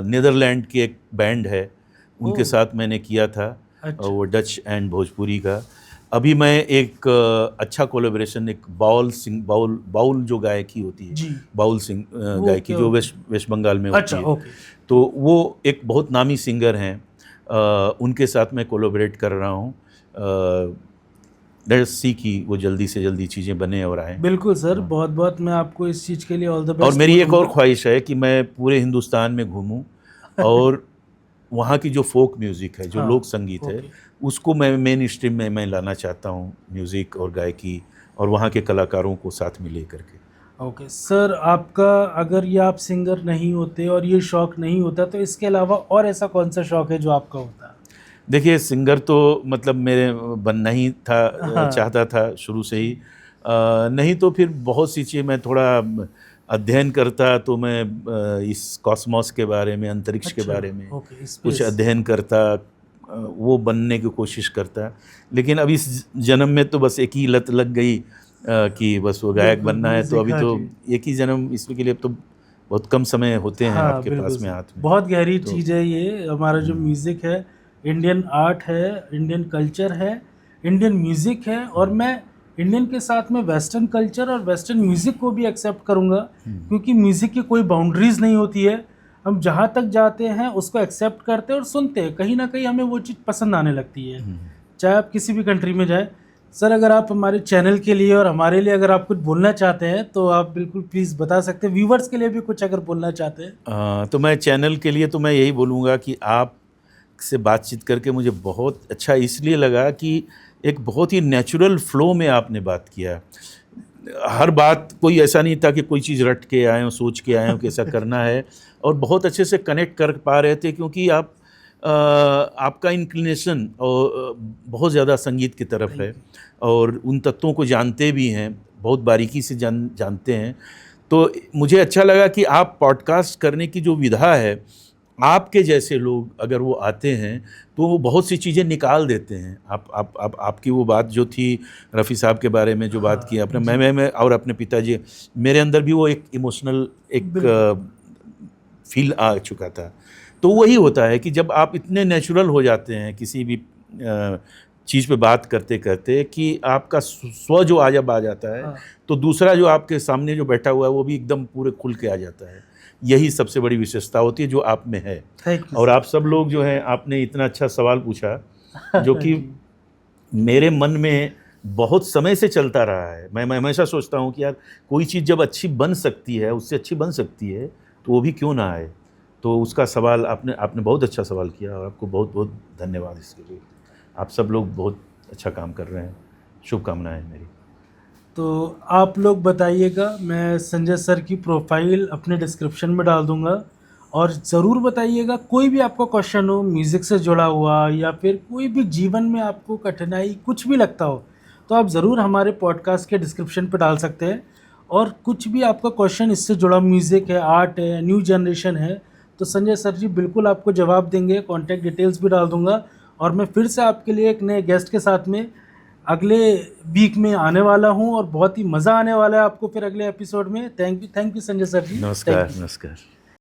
नीदरलैंड की एक बैंड है उनके ओह। साथ मैंने किया था, अच्छा। वो डच एंड भोजपुरी का। अभी मैं एक अच्छा कोलैबोरेशन एक बाउल जो गायकी होती है, जी। बाउल सिंह गायकी जो वेस्ट बंगाल में होती अच्छा, है, ओके। तो वो एक बहुत नामी सिंगर हैं, उनके साथ मैं कोलैबोरेट कर रहा हूँ। लेट्स सी कि वो जल्दी से जल्दी चीज़ें बने और आएँ। बिल्कुल सर, बहुत बहुत मैं आपको इस चीज़ के लिए ऑल द बेस्ट। और मेरी एक और ख्वाहिश है कि मैं पूरे हिंदुस्तान में घूमूं और वहाँ की जो फोक म्यूज़िक है, जो हाँ, लोक संगीत है, उसको मैं मेन स्ट्रीम में मैं लाना चाहता हूँ, म्यूज़िक और गायकी, और वहाँ के कलाकारों को साथ में ले करके। ओके सर, आपका अगर ये आप सिंगर नहीं होते और ये शौक़ नहीं होता तो इसके अलावा और ऐसा कौन सा शौक़ है जो आपका होता? देखिए सिंगर तो मतलब मेरे बनना ही था, हाँ। चाहता था शुरू से ही। नहीं तो फिर बहुत सी चीज़ें मैं थोड़ा अध्ययन करता, तो मैं इस कॉस्मॉस के बारे में, अंतरिक्ष के बारे में कुछ अध्ययन करता, वो बनने की कोशिश करता। लेकिन अब इस जन्म में तो बस एक ही लत लग गई कि बस वो गायक बनना है, तो अभी तो एक ही जन्म, इसके लिए तो बहुत कम समय होते हैं आपके पास में हाथ में। बहुत गहरी चीज़ है ये। हमारा जो म्यूज़िक है, इंडियन आर्ट है, इंडियन कल्चर है, इंडियन म्यूज़िक है, और मैं इंडियन के साथ में वेस्टर्न कल्चर और वेस्टर्न म्यूज़िक को भी एक्सेप्ट करूँगा, क्योंकि म्यूज़िक की कोई बाउंड्रीज़ नहीं होती है। हम जहाँ तक जाते हैं उसको एक्सेप्ट करते हैं और सुनते हैं, कहीं ना कहीं हमें वो चीज़ पसंद आने लगती है, चाहे आप किसी भी कंट्री में जाए। सर, अगर आप हमारे चैनल के लिए और हमारे लिए अगर आप कुछ बोलना चाहते हैं तो आप बिल्कुल प्लीज़ बता सकते हैं, व्यूवर्स के लिए भी कुछ अगर बोलना चाहते हैं। तो मैं चैनल के लिए तो मैं यही बोलूँगा कि आप से बातचीत करके मुझे बहुत अच्छा इसलिए लगा कि एक बहुत ही नेचुरल फ्लो में आपने बात किया। हर बात कोई ऐसा नहीं था कि कोई चीज़ रट के आए हो, सोच के आए हो कि ऐसा करना है, और बहुत अच्छे से कनेक्ट कर पा रहे थे, क्योंकि आपका इंक्लिनेशन और बहुत ज़्यादा संगीत की तरफ है, और उन तत्वों को जानते भी हैं, बहुत बारीकी से जानते हैं। तो मुझे अच्छा लगा कि आप पॉडकास्ट करने की जो विधा है, आपके जैसे लोग अगर वो आते हैं तो वो बहुत सी चीज़ें निकाल देते हैं। आपकी वो बात जो थी रफ़ी साहब के बारे में जो बात की आपने, मैं और अपने पिताजी, मेरे अंदर भी वो एक इमोशनल एक फील आ चुका था। तो वही होता है कि जब आप इतने नेचुरल हो जाते हैं किसी भी चीज़ पे बात करते करते कि आपका स्व जो जब आ जाता है, तो दूसरा जो आपके सामने जो बैठा हुआ है वो भी एकदम पूरे खुल के आ जाता है। यही सबसे बड़ी विशेषता होती है जो आप में है। और आप सब लोग जो हैं, आपने इतना अच्छा सवाल पूछा जो कि मेरे मन में बहुत समय से चलता रहा है। मैं हमेशा सोचता हूँ कि यार कोई चीज़ जब अच्छी बन सकती है, उससे अच्छी बन सकती है, तो वो भी क्यों ना आए। तो उसका सवाल आपने बहुत अच्छा सवाल किया, और आपको बहुत बहुत धन्यवाद इसके लिए। आप सब लोग बहुत अच्छा काम कर रहे हैं, शुभकामनाएं मेरी। तो आप लोग बताइएगा, मैं संजय सर की प्रोफाइल अपने डिस्क्रिप्शन में डाल दूंगा, और ज़रूर बताइएगा कोई भी आपका क्वेश्चन हो म्यूज़िक से जुड़ा हुआ, या फिर कोई भी जीवन में आपको कठिनाई कुछ भी लगता हो, तो आप ज़रूर हमारे पॉडकास्ट के डिस्क्रिप्शन पर डाल सकते हैं। और कुछ भी आपका क्वेश्चन इससे जुड़ा, म्यूज़िक है, आर्ट है, न्यू जनरेशन है, तो संजय सर जी बिल्कुल आपको जवाब देंगे। कॉन्टैक्ट डिटेल्स भी डाल दूंगा, और मैं फिर से आपके लिए एक नए गेस्ट के साथ में अगले वीक में आने वाला हूं, और बहुत ही मज़ा आने वाला है आपको फिर अगले एपिसोड में। थैंक यू संजय सर जी। नमस्कार।